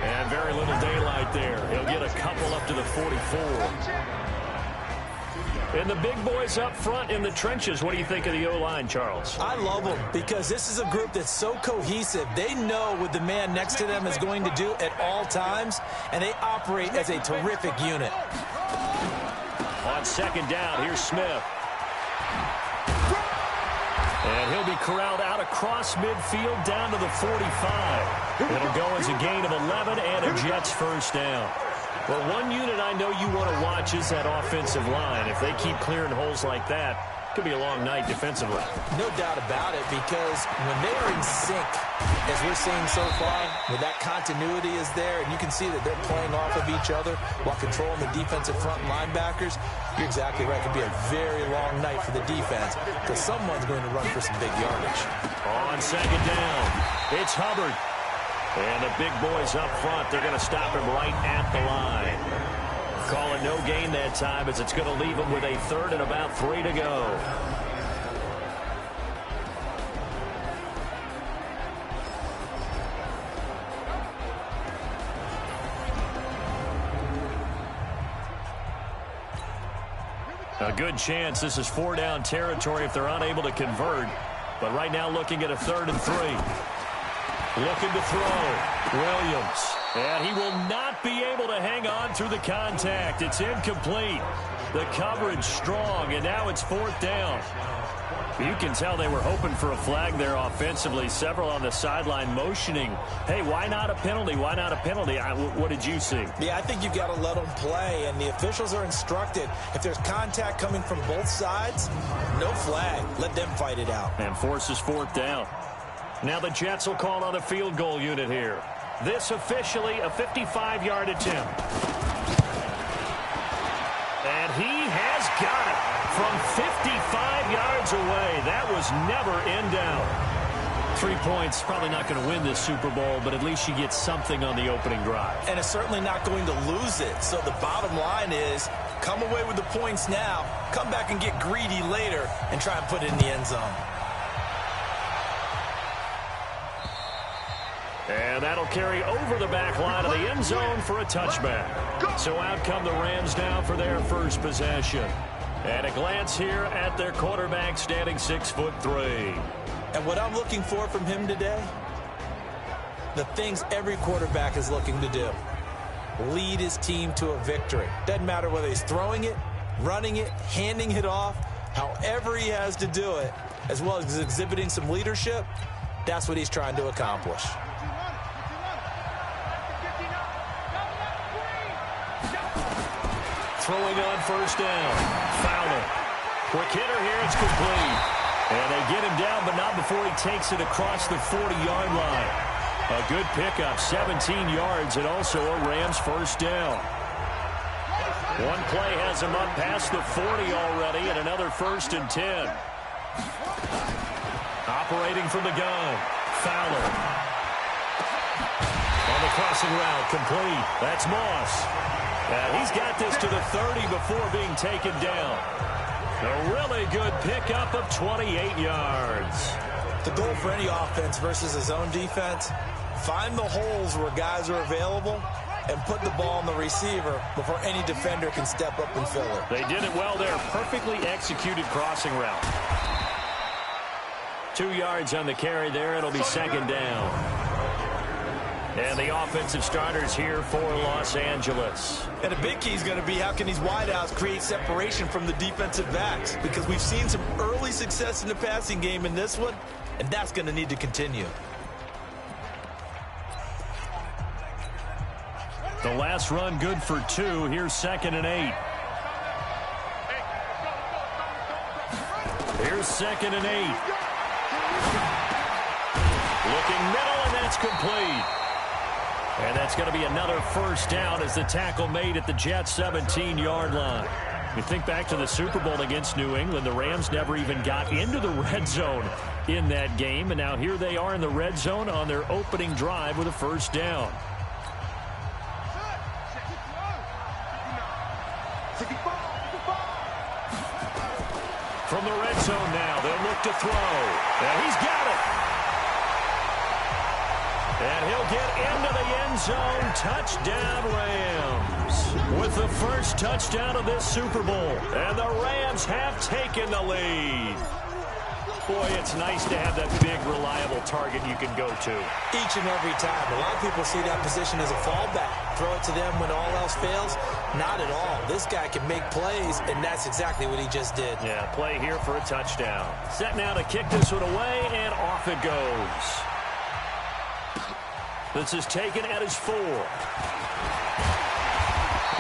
And very little daylight there. He'll get a couple up to the 44. And the big boys up front in the trenches. What do you think of the O-line, Charles? I love them because this is a group that's so cohesive. They know what the man next to them is going to do at all times, and they operate as a terrific unit. On second down, here's Smith. And he'll be corralled out across midfield down to the 45. It'll go as a gain of 11 and a Jets first down. Well, one unit I know you want to watch is that offensive line. If they keep clearing holes like that, it could be a long night defensively. No doubt about it, because when they are in sync, as we're seeing so far, where that continuity is there, and you can see that they're playing off of each other while controlling the defensive front and linebackers, you're exactly right. It could be a very long night for the defense because someone's going to run for some big yardage. On second down, it's Hubbard. And the big boys up front, they're going to stop him right at the line. call it no gain that time as it's going to leave them with a third and about 3 to go. A good chance this is 4-down territory if they're unable to convert. But right now looking at a 3rd and 3. Looking to throw. Williams. And he will not be able to hang on through the contact. It's incomplete. The coverage strong, and now it's 4th down. You can tell they were hoping for a flag there offensively. Several on the sideline motioning, hey, why not a penalty? Why not a penalty? What did you see? Yeah, I think you've got to let them play, and the officials are instructed if there's contact coming from both sides, no flag. Let them fight it out. And forces 4th down. Now the Jets will call on the field goal unit here. This officially a 55-yard attempt. And he has got it from 55 yards away. That was never in doubt. 3 points, probably not going to win this Super Bowl, but at least you get something on the opening drive. And it's certainly not going to lose it. So the bottom line is come away with the points now, come back and get greedy later, and try and put it in the end zone. And that'll carry over the back line of the end zone for a touchback. So out come the Rams now for their first possession. And a glance here at their quarterback standing 6'3". And what I'm looking for from him today, the things every quarterback is looking to do. Lead his team to a victory. Doesn't matter whether he's throwing it, running it, handing it off, however he has to do it, as well as exhibiting some leadership, that's what he's trying to accomplish. Throwing on 1st down. Fowler. Quick hitter here. It's complete. And they get him down, but not before he takes it across the 40-yard line. A good pickup, 17 yards, and also a Rams 1st down. One play has him up past the 40 already, and another 1st and 10. Operating from the gun. Fowler. On the crossing route, complete. That's Moss. He's got this to the 30 before being taken down. A really good pickup of 28 yards. The goal for any offense versus his own defense, find the holes where guys are available and put the ball on the receiver before any defender can step up and fill it. They did it well there. Perfectly executed crossing route. 2 yards on the carry there. It'll be 2nd down. And the offensive starters here for Los Angeles. And a big key is going to be how can these wideouts create separation from the defensive backs? Because we've seen some early success in the passing game in this one, and that's going to need to continue. The last run good for 2. Here's 2nd and 8. Here's 2nd and 8. Looking middle, and that's complete. And that's going to be another 1st down as the tackle made at the Jets' 17-yard line. You think back to the Super Bowl against New England, the Rams never even got into the red zone in that game, and now here they are in the red zone on their opening drive with a 1st down. From the red zone now, they'll look to throw. And he's got it. And he'll get into the end zone. Touchdown, Rams. With the first touchdown of this Super Bowl. And the Rams have taken the lead. Boy, it's nice to have that big, reliable target you can go to. Each and every time. A lot of people see that position as a fallback. Throw it to them when all else fails. Not at all. This guy can make plays, and that's exactly what he just did. Yeah, play here for a touchdown. Set now to kick this one away, and off it goes. This is taken at his 4.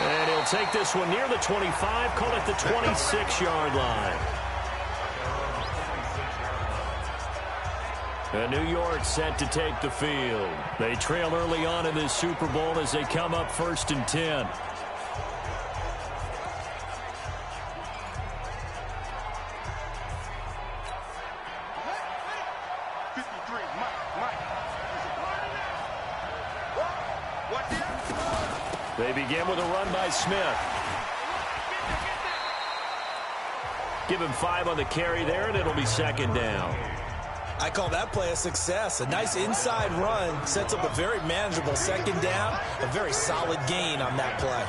And he'll take this one near the 25, call it the 26-yard line. And New York set to take the field. They trail early on in this Super Bowl as they come up 1st and 10. They begin with a run by Smith. Give him 5 on the carry there, and it'll be second down. I call that play a success. A nice inside run sets up a very manageable second down, a very solid gain on that play.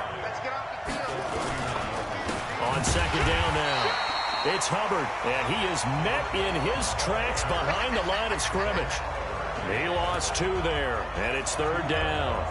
On second down now, it's Hubbard, and he is met in his tracks behind the line of scrimmage. He lost 2 there, and it's third down.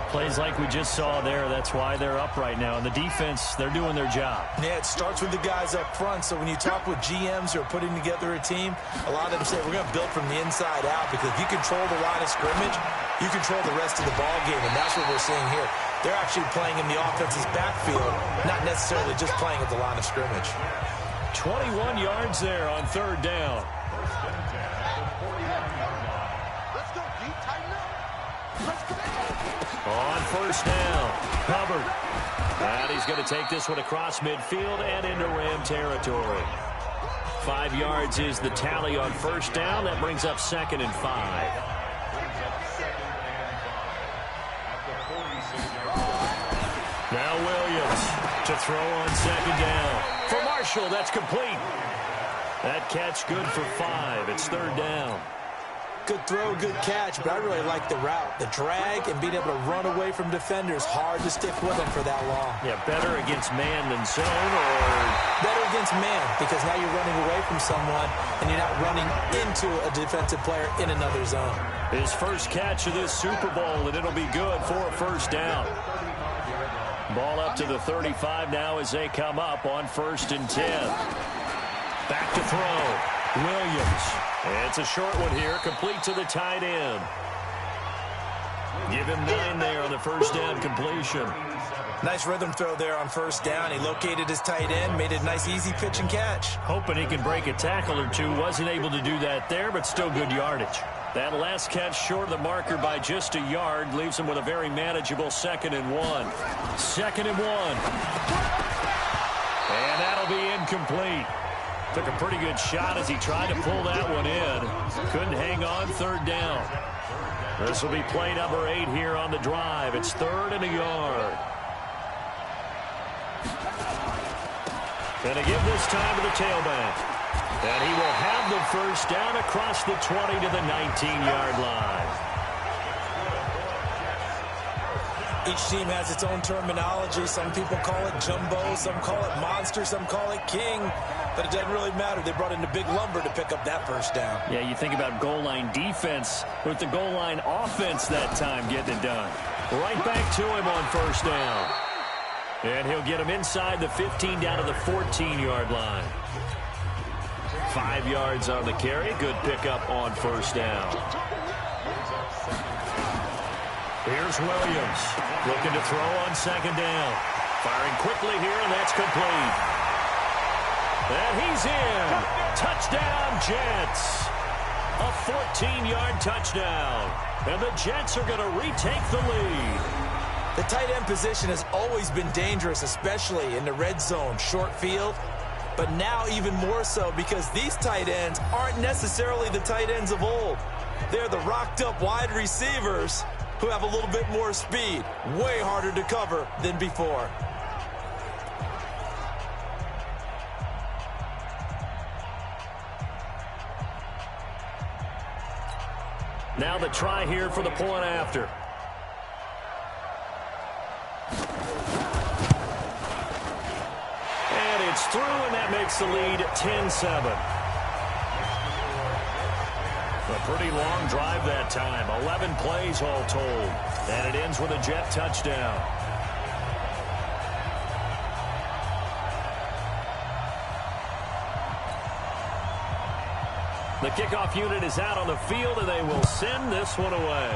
Plays like we just saw there, that's why they're up right now. And the defense, they're doing their job. Yeah, it starts with the guys up front. So when you talk with GMs who are putting together a team, a lot of them say we're going to build from the inside out, because if you control the line of scrimmage, you control the rest of the ball game, and that's what we're seeing here. They're actually playing in the offense's backfield, not necessarily just playing at the line of scrimmage. 21 yards there on third down. On first down, Hubbard. And he's going to take this one across midfield and into Ram territory. 5 yards is the tally on first down. That brings up 2nd and 5. Now Williams to throw on second down. For Marshall, that's complete. That catch good for 5. It's third down. Good throw, good catch, but I really like the route. The drag and being able to run away from defenders, hard to stick with them for that long. Yeah, better against man than zone, or better against man, because now you're running away from someone and you're not running into a defensive player in another zone. His first catch of this Super Bowl, and it'll be good for a first down. Ball up to the 35 now as they come up on 1st and 10. Back to throw. Williams. It's a short one here, complete to the tight end. Give him 9 there on the first down completion. Nice rhythm throw there on first down. He located his tight end, made a nice easy pitch and catch. Hoping he can break a tackle or two. Wasn't able to do that there, but still good yardage. That last catch short of the marker by just a yard leaves him with a very manageable 2nd and 1. 2nd and 1. And that'll be incomplete. Took a pretty good shot as he tried to pull that one in. Couldn't hang on, third down. This will be play number 8 here on the drive. It's 3rd and a yard. Gonna give this time to the tailback. And he will have the first down across the 20 to the 19-yard line. Each team has its own terminology. Some people call it jumbo, some call it monster, some call it king. But it doesn't really matter. They brought in the big lumber to pick up that first down. Yeah, you think about goal line defense with the goal line offense that time getting it done. Right back to him on first down. And he'll get him inside the 15 down to the 14-yard line. 5 yards on the carry. Good pickup on first down. Here's Williams. Looking to throw on second down. Firing quickly here, and that's complete. And he's in. Touchdown, Jets. A 14-yard touchdown. And the Jets are going to retake the lead. The tight end position has always been dangerous, especially in the red zone, short field. But now even more so, because these tight ends aren't necessarily the tight ends of old. They're the rocked-up wide receivers who have a little bit more speed. Way harder to cover than before. Now the try here for the point after. And it's through, and that makes the lead 10-7. A pretty long drive that time. 11 plays all told. And it ends with a Jet touchdown. The kickoff unit is out on the field, and they will send this one away.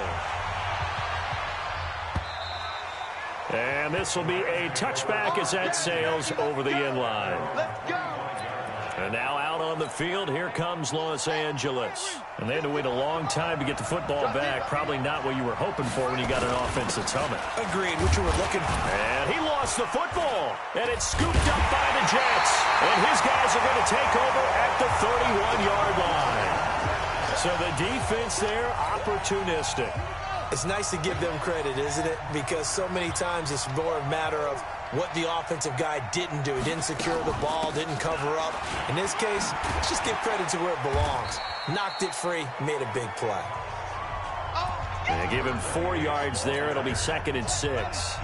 And this will be a touchback as that sails over the end line. And now out on the field, here comes Los Angeles. And they had to wait a long time to get the football back. Probably not what you were hoping for when you got an offense that's humming. Agreed, what you were looking for. And he lost the football. And it's scooped up by the Jets. And his guys are going to take over at the 31-yard line. So the defense there, opportunistic. It's nice to give them credit, isn't it? Because so many times it's more a matter of what the offensive guy didn't do. He didn't secure the ball, didn't cover up. In this case, let's just give credit to where it belongs. Knocked it free, made a big play. They give him 4 yards there. It'll be 2nd and 6.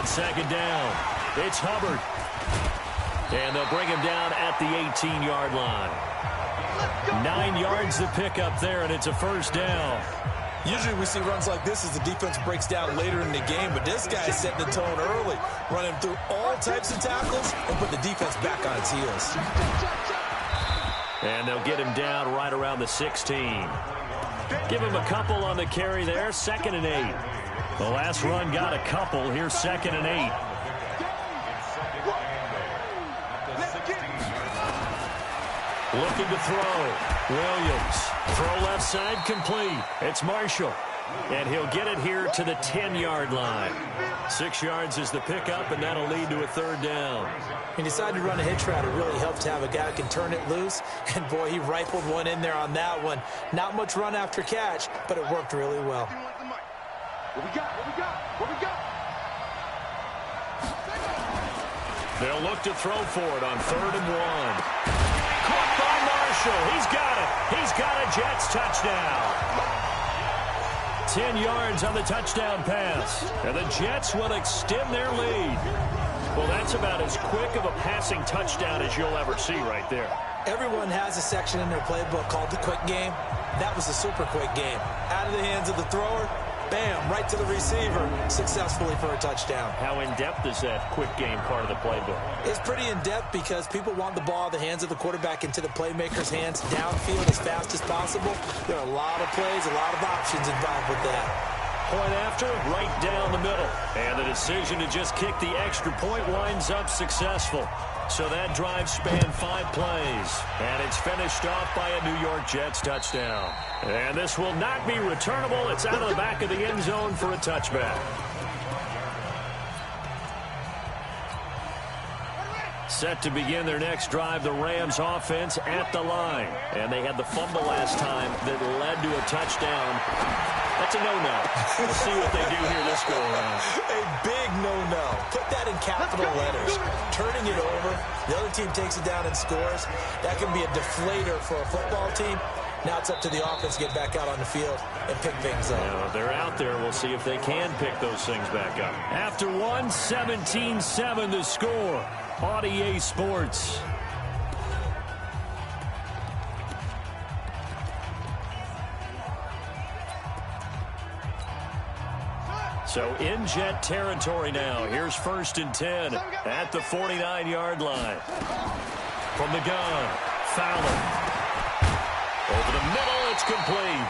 second down. It's Hubbard. And they'll bring him down at the 18-yard line. 9 yards to pick up there, and it's a first down. Usually we see runs like this as the defense breaks down later in the game, but this guy is setting the tone early, running through all types of tackles and put the defense back on its heels. And they'll get him down right around the 16. Give him a couple on the carry there, 2nd and 8. The last run got a couple. Here's 2nd and 8. Looking to throw. Williams. Throw left side, complete. It's Marshall. And he'll get it here to the 10-yard line. 6 yards is the pickup, and that'll lead to a third down. He decided to run a hitch route. It really helped to have a guy who can turn it loose. And, boy, he rifled one in there on that one. Not much run after catch, but it worked really well. What we got? What we got? What we got? They'll look to throw for it on 3rd and 1. Caught by Marshall. He's got it. He's got a Jets touchdown. 10 yards on the touchdown pass. And the Jets will extend their lead. Well, that's about as quick of a passing touchdown as you'll ever see right there. Everyone has a section in their playbook called the quick game. That was a super quick game. Out of the hands of the thrower, bam, right to the receiver, successfully for a touchdown. How in-depth is that quick game part of the playbook? It's pretty in-depth because people want the ball out of the hands of the quarterback into the playmaker's hands downfield as fast as possible. There are a lot of plays, a lot of options involved with that. Point after, right down the middle. And the decision to just kick the extra point winds up successful. So that drive spanned 5 plays. And it's finished off by a New York Jets touchdown. And this will not be returnable. It's out of the back of the end zone for a touchback. Set to begin their next drive, the Rams offense at the line. And they had the fumble last time that led to a touchdown. That's a no-no. We'll see what they do here this go-around. A big no-no. Put that in capital letters. Turning it over. The other team takes it down and scores. That can be a deflator for a football team. Now it's up to the offense to get back out on the field and pick things up. Yeah, they're out there. We'll see if they can pick those things back up. After 1, 17-7 the score on EA Sports. So in Jet territory now. Here's 1st and 10 at the 49-yard line. From the gun, Fowler. Over the middle, it's complete.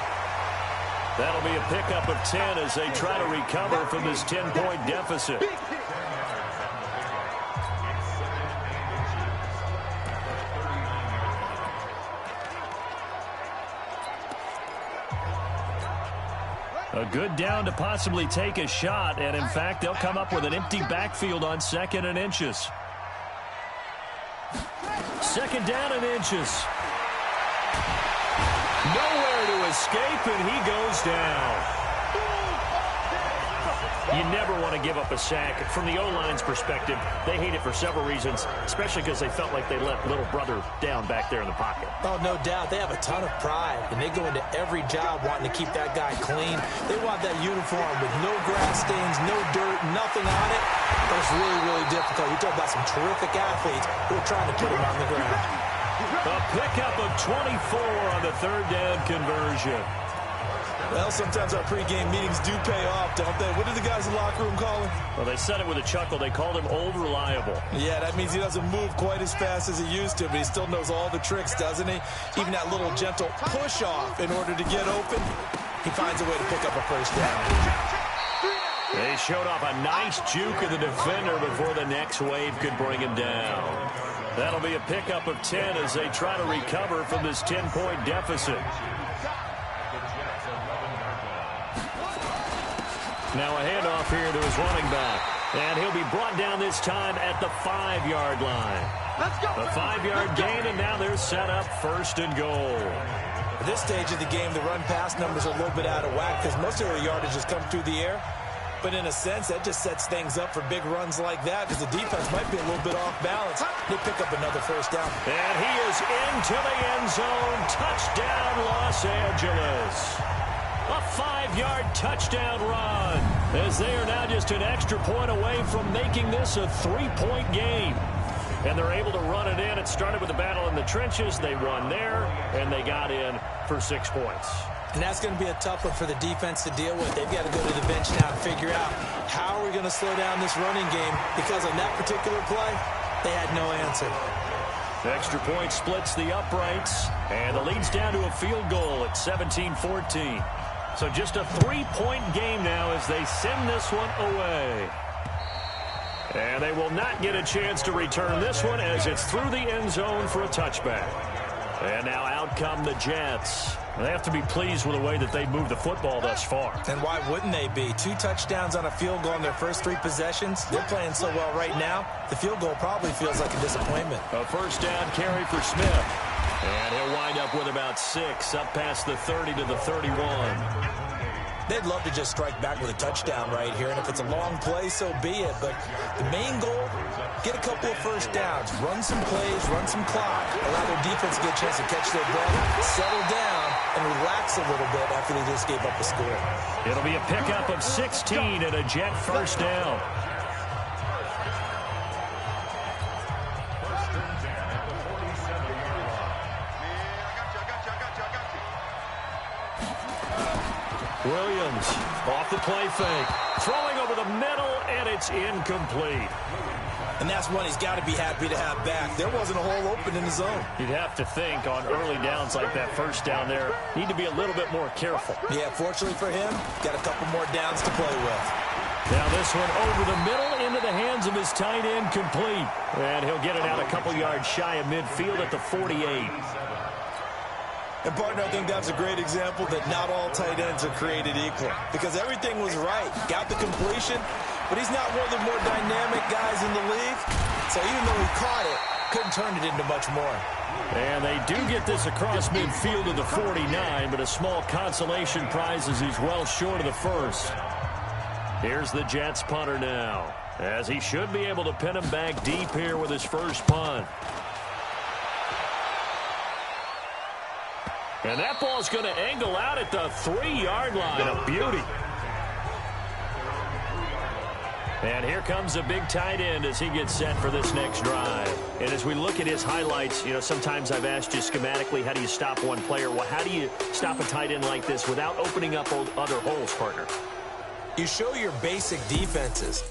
That'll be a pickup of 10 as they try to recover from this 10-point deficit. A good down to possibly take a shot, and in fact, they'll come up with an empty backfield on 2nd and inches. 2nd down and inches. Nowhere to escape, and he goes down. You never want to give up a sack. From the O-line's perspective, they hate it for several reasons, especially because they felt like they let little brother down back there in the pocket. Oh, no doubt. They have a ton of pride, and they go into every job wanting to keep that guy clean. They want that uniform with no grass stains, no dirt, nothing on it. But it's really, really difficult. We talk about some terrific athletes who are trying to put him on the ground. A pickup of 24 on the 3rd down conversion. Well, sometimes our pregame meetings do pay off, don't they? What did the guys in the locker room call him? Well, they said it with a chuckle. They called him Old Reliable. Yeah, that means he doesn't move quite as fast as he used to, but he still knows all the tricks, doesn't he? Even that little gentle push-off in order to get open, he finds a way to pick up a first down. They showed off a nice juke of the defender before the next wave could bring him down. That'll be a pickup of 10 as they try to recover from this 10-point deficit. Now a handoff here to his running back. And he'll be brought down this time at the 5-yard line. A 5-yard gain, and now they're set up 1st and goal. At this stage of the game, the run-pass numbers are a little bit out of whack because most of their yardage has come through the air. But in a sense, that just sets things up for big runs like that because the defense might be a little bit off balance. They pick up another first down. And he is into the end zone. Touchdown, Los Angeles. A 5-yard touchdown run. as they are now just an extra point away from making this a 3-point game. And they're able to run it in. It started with a battle in the trenches. They won there, and they got in for 6 points. And that's going to be a tough one for the defense to deal with. They've got to go to the bench now and figure out how are we going to slow down this running game, because on that particular play, they had no answer. The extra point splits the uprights, and the lead's down to a field goal at 17-14. So just a 3-point game now as they send this one away. And they will not get a chance to return this one as it's through the end zone for a touchback. And now out come the Jets. They have to be pleased with the way that they moved the football thus far. And why wouldn't they be? 2 touchdowns on a field goal in their first 3 possessions. They're playing so well right now, the field goal probably feels like a disappointment. A first down carry for Smith. And he'll wind up with about 6, up past the 30 to the 31. They'd love to just strike back with a touchdown right here, and if it's a long play, so be it. But the main goal, get a couple of first downs, run some plays, run some clock, allow their defense to get a chance to catch their breath, settle down, and relax a little bit after they just gave up a score. It'll be a pickup of 16 and a Jet first down. Williams off the play fake, throwing over the middle, and it's incomplete. And that's one he's got to be happy to have back. There wasn't a hole open in the zone. You'd have to think on early downs like that first down there, need to be a little bit more careful. Yeah, fortunately for him, got a couple more downs to play with. Now this one over the middle into the hands of his tight end, complete. And he'll get it out a couple yards shy of midfield at the 48. And, partner, I think that's a great example that not all tight ends are created equal, because everything was right. Got the completion, but he's not one of the more dynamic guys in the league. So even though he caught it, couldn't turn it into much more. And they do get this across midfield to the 49, but a small consolation prize as he's well short of the first. Here's the Jets punter now, as he should be able to pin him back deep here with his first punt. And that ball's going to angle out at the 3-yard line. A beauty. And here comes a big tight end as he gets set for this next drive. And as we look at his highlights, you know, sometimes I've asked you schematically, how do you stop one player? Well, how do you stop a tight end like this without opening up other holes, partner? You show your basic defenses.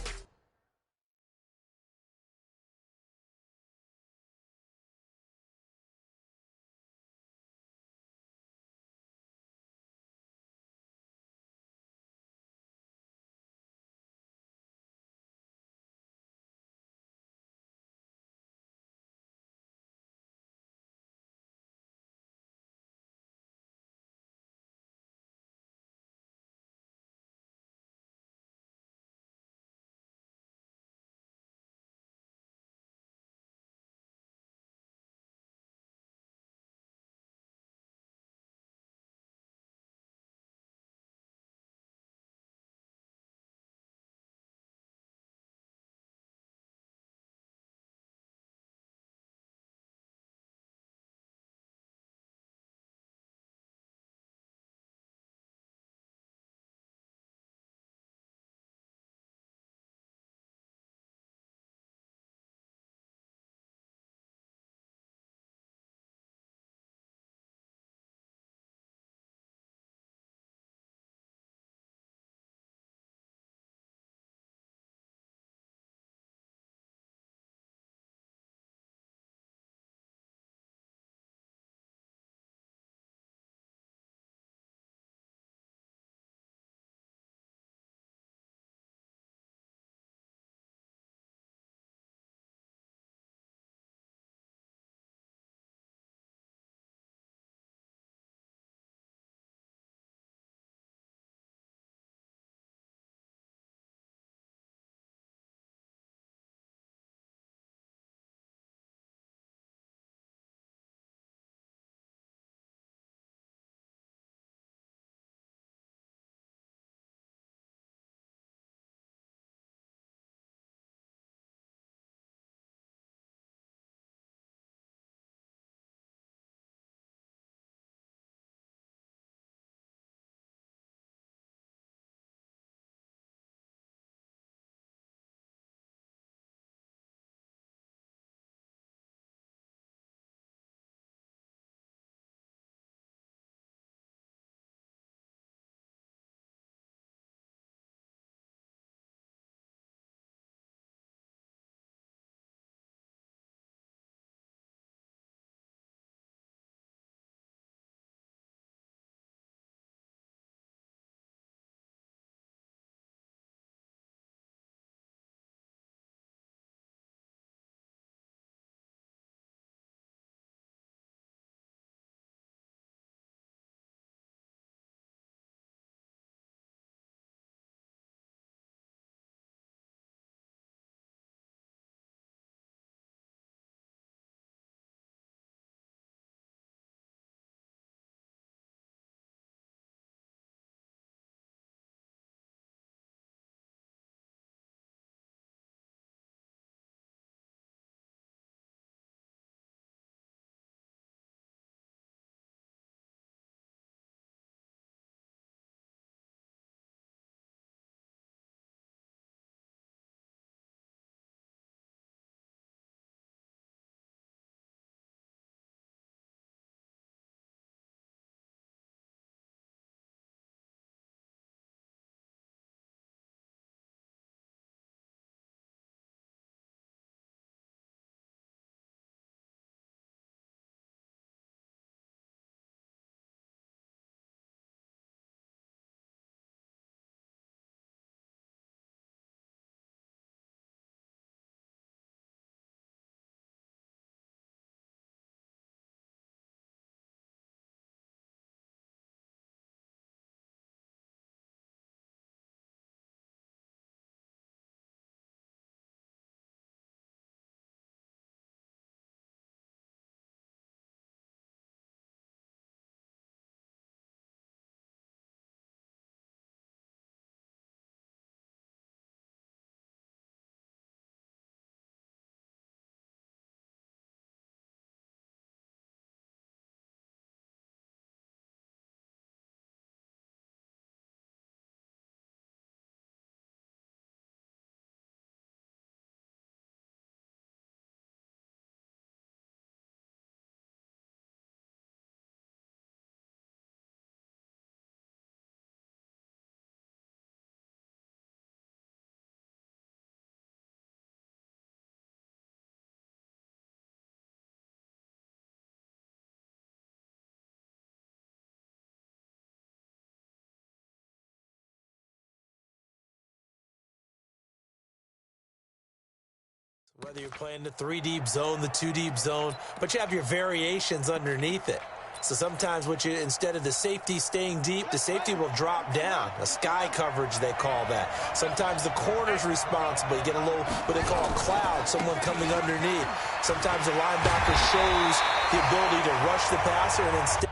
Whether you're playing the 3-deep zone, the 2-deep zone, but you have your variations underneath it. So sometimes instead of the safety staying deep, the safety will drop down. A sky coverage, they call that. Sometimes the corner's responsible. You get a little, what they call a cloud, someone coming underneath. Sometimes the linebacker shows the ability to rush the passer and instead.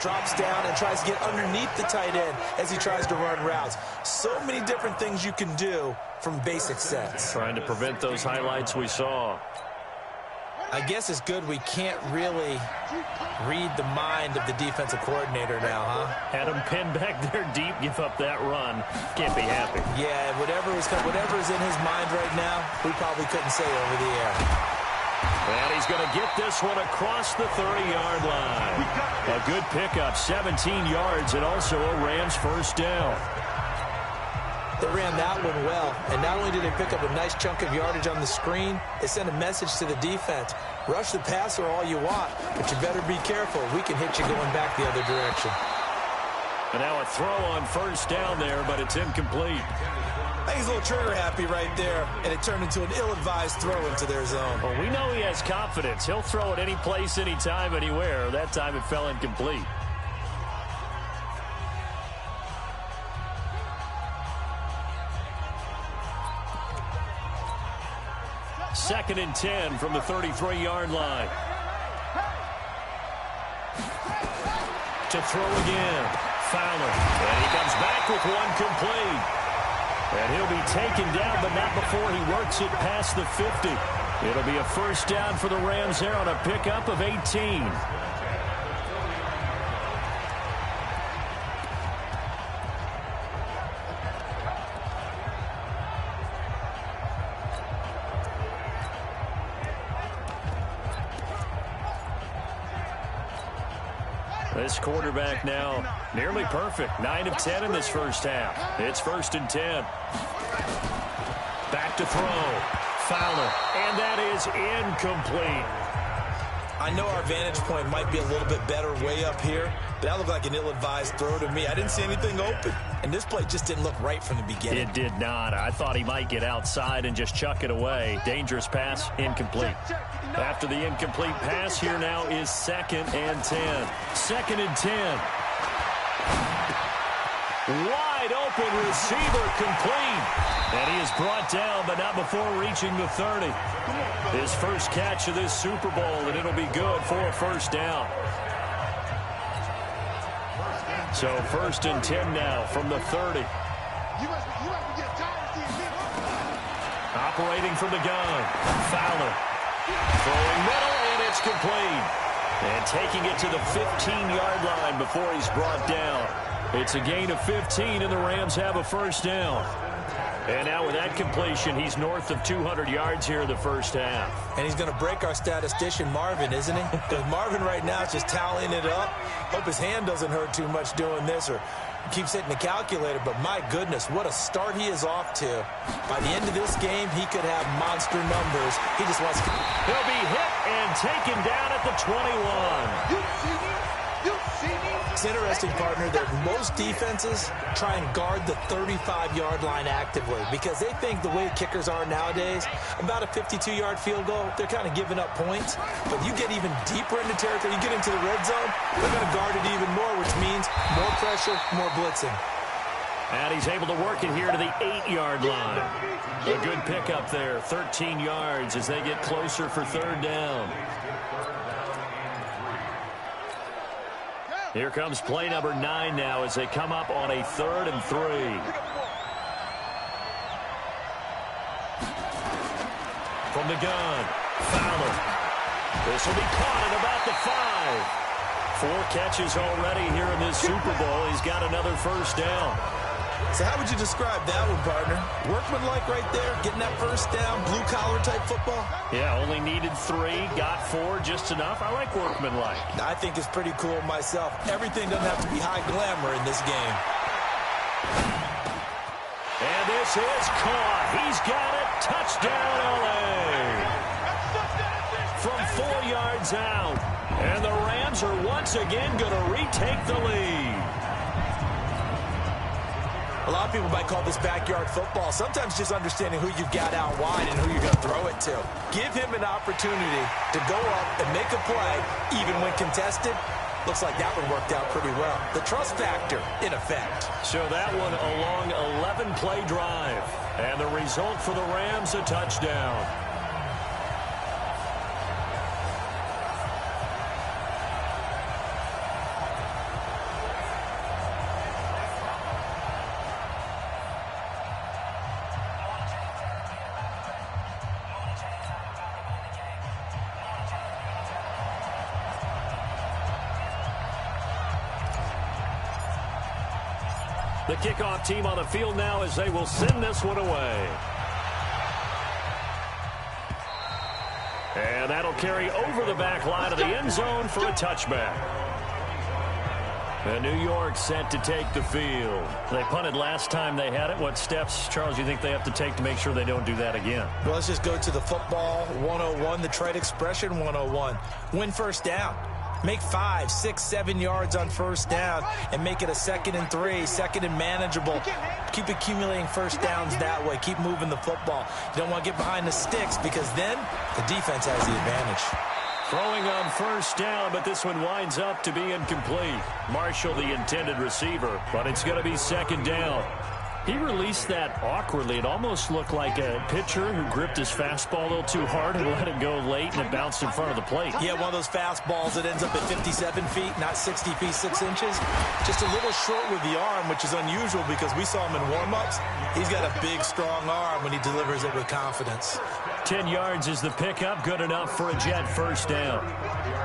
Drops down and tries to get underneath the tight end as he tries to run routes. So many different things you can do from basic sets. Trying to prevent those highlights we saw. I guess it's good we can't really read the mind of the defensive coordinator now, huh? Had him pinned back there deep, give up that run. Can't be happy. Yeah, whatever's in his mind right now, we probably couldn't say over the air. And he's going to get this one across the 30-yard line. A good pickup, 17 yards, and also a Rams first down. They ran that one well, and not only did they pick up a nice chunk of yardage on the screen, they sent a message to the defense. Rush the passer all you want, but you better be careful. We can hit you going back the other direction. And now a throw on first down there, but it's incomplete. I think he's a little trigger happy right there, and it turned into an ill-advised throw into their zone. Well, we know he has confidence. He'll throw it any place, anytime, anywhere. That time it fell incomplete. Second and 10 from the 33-yard line. To throw again. Fowler. And he comes back with one complete. And he'll be taken down, but not before he works it past the 50. It'll be a first down for the Rams here on a pickup of 18. This quarterback now nearly perfect. 9 of 10 in this first half. It's first and 10. Back to throw. Fowler. And that is incomplete. I know our vantage point might be a little bit better way up here, but that looked like an ill-advised throw to me. I didn't see anything open. And this play just didn't look right from the beginning. It did not. I thought he might get outside and just chuck it away. Dangerous pass, incomplete. After the incomplete pass, here now is second and 10. Second and 10. Wide open receiver, complete. And he is brought down, but not before reaching the 30. His first catch of this Super Bowl, and it'll be good for a first down. So first and 10 now from the 30. Operating from the gun. Fowler. Throwing middle, and it's complete. And taking it to the 15-yard line before he's brought down. It's a gain of 15, and the Rams have a first down. And now with that completion, he's north of 200 yards here in the first half. And he's going to break our statistician, Marvin, isn't he? Because Marvin right now is just tallying it up. Hope his hand doesn't hurt too much doing this or keeps hitting the calculator. But my goodness, what a start he is off to. By the end of this game, he could have monster numbers. He just wants to... He'll be hit and taken down at the 21. You see me? You see me? It's interesting, partner, that most defenses try and guard the 35-yard line actively because they think the way kickers are nowadays, about a 52-yard field goal, they're kind of giving up points. But you get even deeper into territory, you get into the red zone, they're going to guard it even more, which means more pressure, more blitzing. And he's able to work it here to the 8-yard line. A good pickup there, 13 yards as they get closer for third down. Here comes play number 9 now as they come up on a 3rd and 3. From the gun, Fowler. This will be caught at about the 5. 4 catches already here in this Super Bowl. He's got another first down. So how would you describe that one, partner? Workmanlike right there, getting that first down, blue-collar type football? Yeah, only needed 3, got 4, just enough. I like workmanlike. I think it's pretty cool myself. Everything doesn't have to be high glamour in this game. And this is caught. He's got it. Touchdown, L.A. From 4 yards out. And the Rams are once again going to retake the lead. A lot of people might call this backyard football. Sometimes just understanding who you've got out wide and who you're going to throw it to. Give him an opportunity to go up and make a play, even when contested. Looks like that one worked out pretty well. The trust factor in effect. So that one a long 11-play drive. And the result for the Rams, a touchdown. The kickoff team on the field now as they will send this one away. And that'll carry over the back line of the end zone for a touchback. And New York set to take the field. They punted last time they had it. What steps, Charles, do you think they have to take to make sure they don't do that again? Well, let's just go to the football 101, the trade expression 101. Win first down. Make 5, 6, 7 yards on first down and make it a 2nd and 3, 2nd and manageable. Keep accumulating first downs that way. Keep moving the football. You don't want to get behind the sticks because then the defense has the advantage. Throwing on first down, but this one winds up to be incomplete. Marshall, the intended receiver, but it's going to be 2nd down. He released that awkwardly. It almost looked like a pitcher who gripped his fastball a little too hard and let it go late, and it bounced in front of the plate. Yeah, one of those fastballs that ends up at 57 feet, not 60 feet, 6 inches. Just a little short with the arm, which is unusual because we saw him in warm-ups. He's got a big, strong arm when he delivers it with confidence. 10 yards is the pickup, good enough for a Jet first down.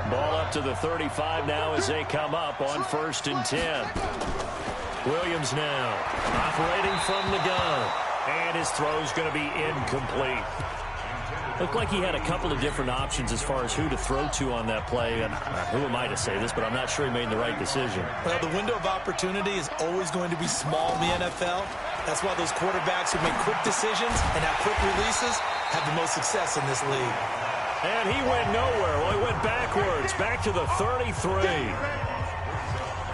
Ball up to the 35 now as they come up on 1st and 10. Williams now operating from the gun, and his throw's going to be incomplete. Looked like he had a couple of different options as far as who to throw to on that play. And who am I to say this, but I'm not sure he made the right decision. Well, the window of opportunity is always going to be small in the NFL. That's why those quarterbacks who make quick decisions and have quick releases have the most success in this league. And he went nowhere. Well, he went backwards, back to the 33.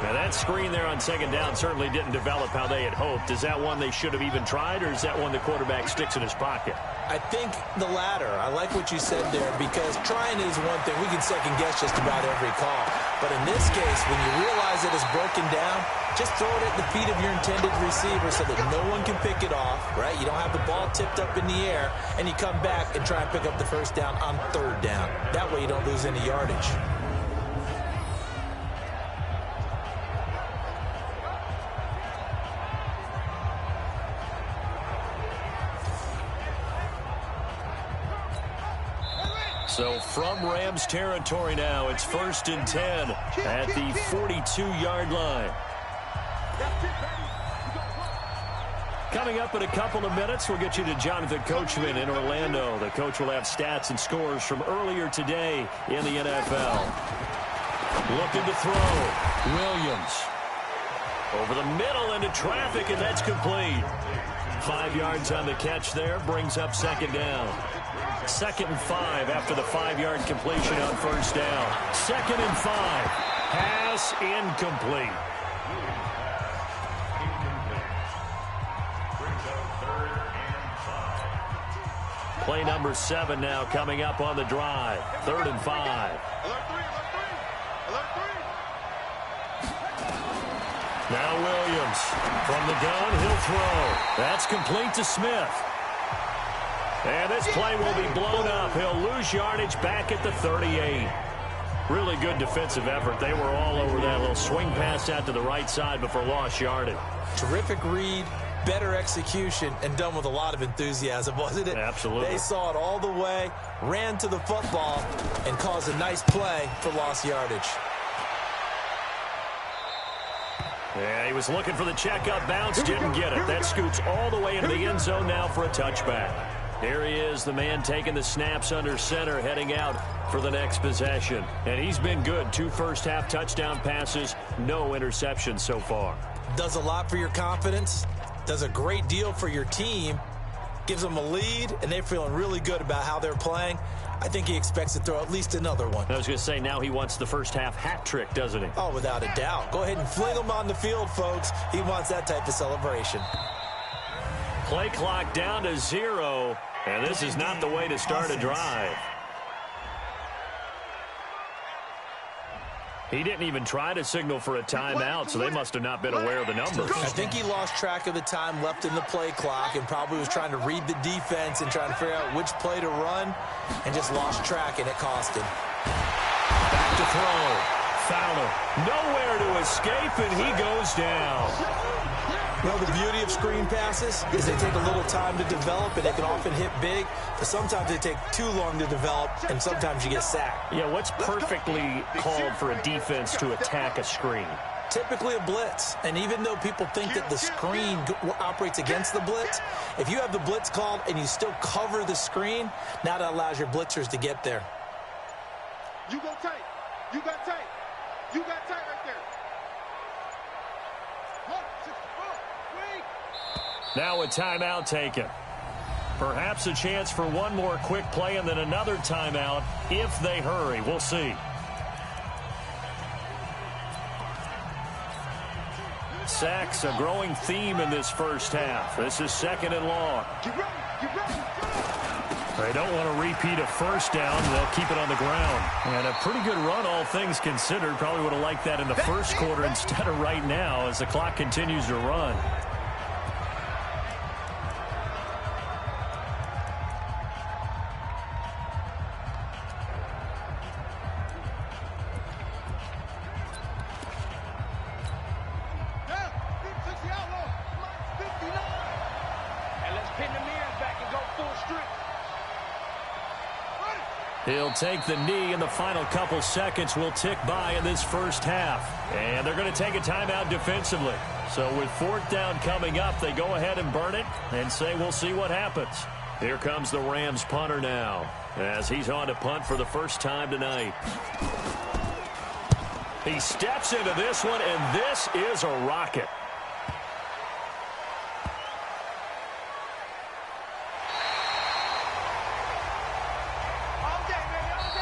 Now, that screen there on 2nd down certainly didn't develop how they had hoped. Is that one they should have even tried, or is that one the quarterback sticks in his pocket? I think the latter. I like what you said there because trying is one thing. We can second-guess just about every call. But in this case, when you realize it is broken down, just throw it at the feet of your intended receiver so that no one can pick it off, right? You don't have the ball tipped up in the air, and you come back and try and pick up the first down on 3rd down. That way you don't lose any yardage. So from Rams territory now, it's 1st and 10 at the 42-yard line. Coming up in a couple of minutes, we'll get you to Jonathan Coachman in Orlando. The coach will have stats and scores from earlier today in the NFL. Looking to throw. Williams. Over the middle into traffic, and that's complete. 5 yards on the catch there, brings up 2nd down. 2nd and 5 after the 5-yard completion on first down. 2nd and 5. Pass incomplete. Play number 7 now coming up on the drive. 3rd and 5. Now Williams from the gun, he'll throw. That's complete to Smith. And this play will be blown up. He'll lose yardage back at the 38. Really good defensive effort. They were all over that little swing pass out to the right side before lost yardage. Terrific read, better execution, and done with a lot of enthusiasm, wasn't it? Absolutely. They saw it all the way, ran to the football, and caused a nice play for lost yardage. Yeah, he was looking for the checkup bounce, didn't get it. That scoots all the way into the end zone now for a touchback. Here he is, the man taking the snaps under center, heading out for the next possession. And he's been good. 2 first-half touchdown passes, no interceptions so far. Does a lot for your confidence, does a great deal for your team, gives them a lead, and they're feeling really good about how they're playing. I think he expects to throw at least another one. I was going to say, now he wants the first-half hat trick, doesn't he? Oh, without a doubt. Go ahead and fling him on the field, folks. He wants that type of celebration. Play clock down to 0, and this is not the way to start a drive. He didn't even try to signal for a timeout, so they must have not been aware of the numbers. I think he lost track of the time left in the play clock and probably was trying to read the defense and trying to figure out which play to run and just lost track, and it cost him. Back to throw. Fowler nowhere to escape, and he goes down. Well, the beauty of screen passes is they take a little time to develop, and they can often hit big, but sometimes they take too long to develop, and sometimes you get sacked. Yeah, what's perfectly called for a defense to attack a screen? Typically a blitz, and even though people think that the screen operates against the blitz, if you have the blitz called and you still cover the screen, now that allows your blitzers to get there. You go tight. You got tight. You got tight right there. Now a timeout taken. Perhaps a chance for one more quick play and then another timeout if they hurry. We'll see. Sacks, a growing theme in this first half. This is 2nd and long. They don't want to repeat a first down. They'll keep it on the ground. And a pretty good run, all things considered. Probably would have liked that in the first quarter instead of right now as the clock continues to run. He'll take the knee, and the final couple seconds will tick by in this first half. And they're going to take a timeout defensively. So with 4th down coming up, they go ahead and burn it and say we'll see what happens. Here comes the Rams punter now as he's on to punt for the first time tonight. He steps into this one, and this is a rocket.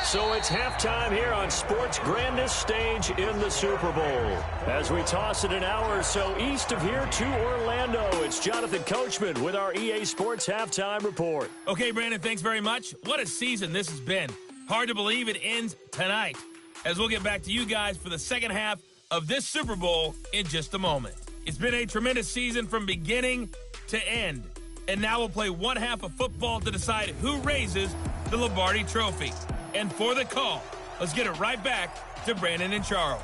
So it's halftime here on sports' grandest stage in the Super Bowl. As we toss it an hour or so east of here to Orlando, it's Jonathan Coachman with our EA Sports Halftime Report. Okay, Brandon, thanks very much. What a season this has been. Hard to believe it ends tonight, as we'll get back to you guys for the second half of this Super Bowl in just a moment. It's been a tremendous season from beginning to end. And now we'll play one half of football to decide who raises the Lombardi Trophy. And for the call, let's get it right back to Brandon and Charles.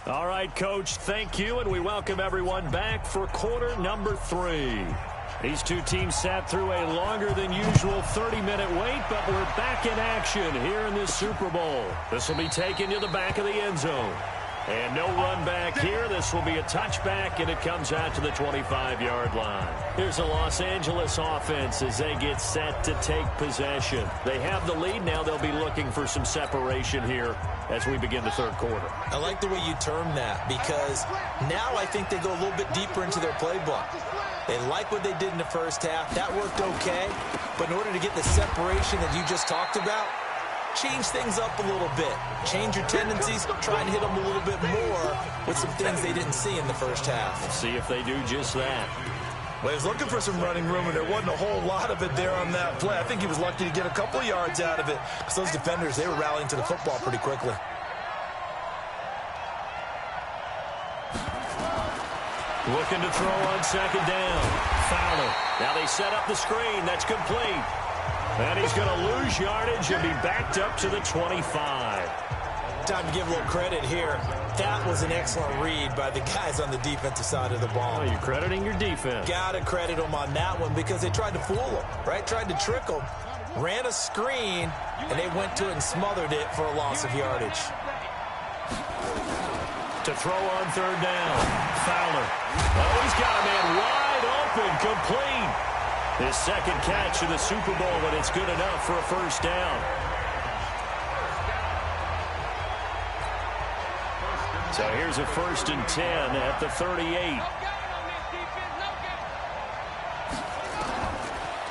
All right, Coach, thank you, and we welcome everyone back for quarter number 3. These two teams sat through a longer than usual 30-minute wait, but we're back in action here in this Super Bowl. This will be taken to the back of the end zone. And no run back here. This will be a touchback, and it comes out to the 25-yard line. Here's the Los Angeles offense as they get set to take possession. They have the lead now. They'll be looking for some separation here as we begin the third quarter. I like the way you term that, because now I think they go a little bit deeper into their playbook. They like what they did in the first half. That worked okay. But in order to get the separation that you just talked about, change things up a little bit. Change your tendencies. Try and hit them a little bit more with some things they didn't see in the first half. We'll see if they do just that. Well, he was looking for some running room, and there wasn't a whole lot of it there on that play. I think he was lucky to get a couple of yards out of it, because those defenders, they were rallying to the football pretty quickly. Looking to throw on second down. Fowler. Now they set up the screen. That's complete. And he's going to lose yardage and be backed up to the 25. Time to give a little credit here. That was an excellent read by the guys on the defensive side of the ball. Oh, you're crediting your defense. Got to credit them on that one because they tried to fool them, right? Tried to trick them. Ran a screen, and they went to it and smothered it for a loss of yardage. To throw on third down. Fowler. Oh, he's got a man wide open, complete. His second catch of the Super Bowl, and it's good enough for a first down. So here's a 1st and 10 at the 38.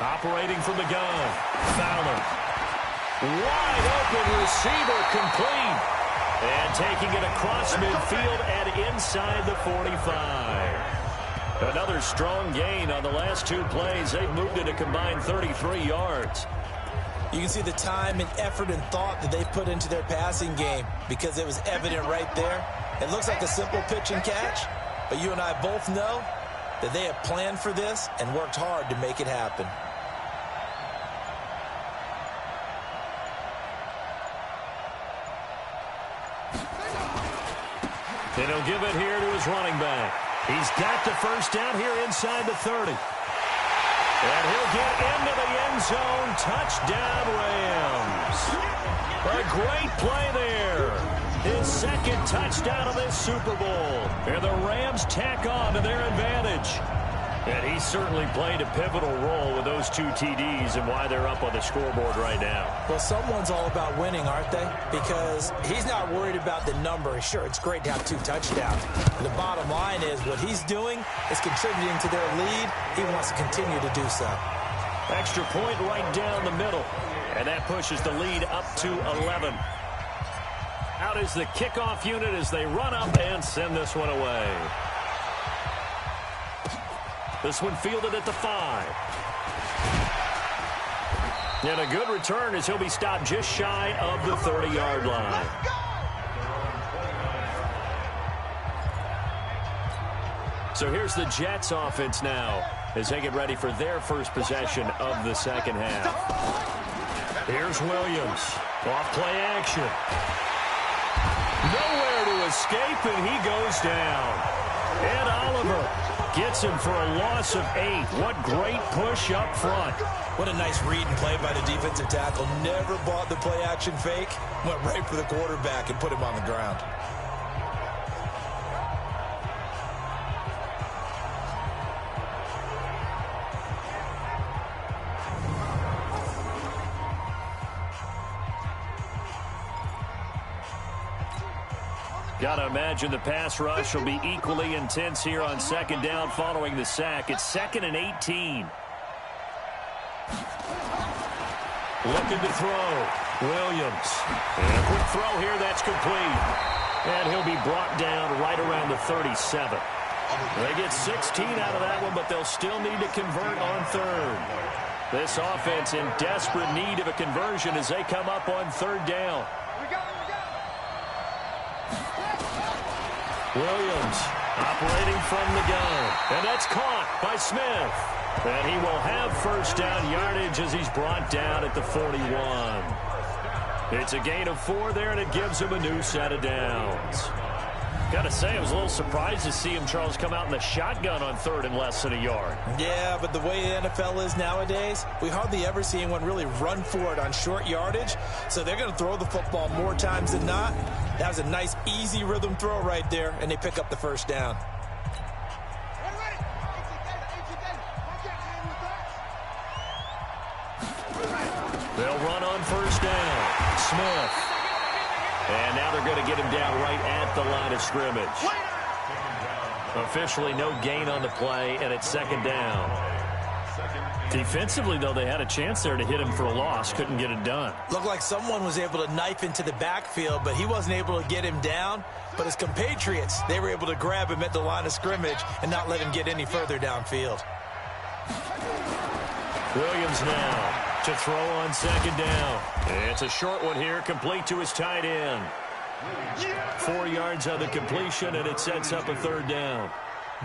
Operating from the gun. Fowler. Wide open receiver, complete. And taking it across midfield and inside the 45. Another strong gain on the last 2 plays. They've moved it a combined 33 yards. You can see the time and effort and thought that they put into their passing game because it was evident right there. It looks like a simple pitch and catch, but you and I both know that they have planned for this and worked hard to make it happen. And he'll give it here to his running back. He's got the first down here inside the 30. And he'll get into the end zone. Touchdown, Rams. A great play there. His second touchdown of this Super Bowl. And the Rams tack on to their advantage. And he certainly played a pivotal role with those 2 TDs and why they're up on the scoreboard right now. Well, someone's all about winning, aren't they? Because he's not worried about the number. Sure, it's great to have 2 touchdowns. But the bottom line is what he's doing is contributing to their lead. He wants to continue to do so. Extra point right down the middle. And that pushes the lead up to 11. Out is the kickoff unit as they run up and send this one away. This one fielded at the 5. And a good return as he'll be stopped just shy of the 30-yard line. So here's the Jets offense now as they get ready for their first possession of the second half. Here's Williams. Off play action. Nowhere to escape, and he goes down. And Oliver gets him for a loss of 8. What great push up front. What a nice read and play by the defensive tackle. Never bought the play action fake. Went right for the quarterback and put him on the ground. Got to imagine the pass rush will be equally intense here on second down following the sack. It's 2nd and 18. Looking to throw. Williams. And a quick throw here. That's complete. And he'll be brought down right around the 37. They get 16 out of that one, but they'll still need to convert on third. This offense in desperate need of a conversion as they come up on third down. Williams operating from the gun. And that's caught by Smith. And he will have first down yardage as he's brought down at the 41. It's a gain of 4 there, and it gives him a new set of downs. Got to say, I was a little surprised to see him, Charles, come out in the shotgun on third and less than a yard. Yeah, but the way the NFL is nowadays, we hardly ever see anyone really run for it on short yardage. So they're going to throw the football more times than not. That was a nice, easy rhythm throw right there, and they pick up the first down. They'll run on first down. Smith. And now they're going to get him down right at the line of scrimmage. Officially no gain on the play, and it's second down. Defensively, though, they had a chance there to hit him for a loss. Couldn't get it done. Looked like someone was able to knife into the backfield, but he wasn't able to get him down. But his compatriots, they were able to grab him at the line of scrimmage and not let him get any further downfield. Williams now to throw on second down. It's a short one here, complete to his tight end. 4 yards on the completion, and it sets up a third down.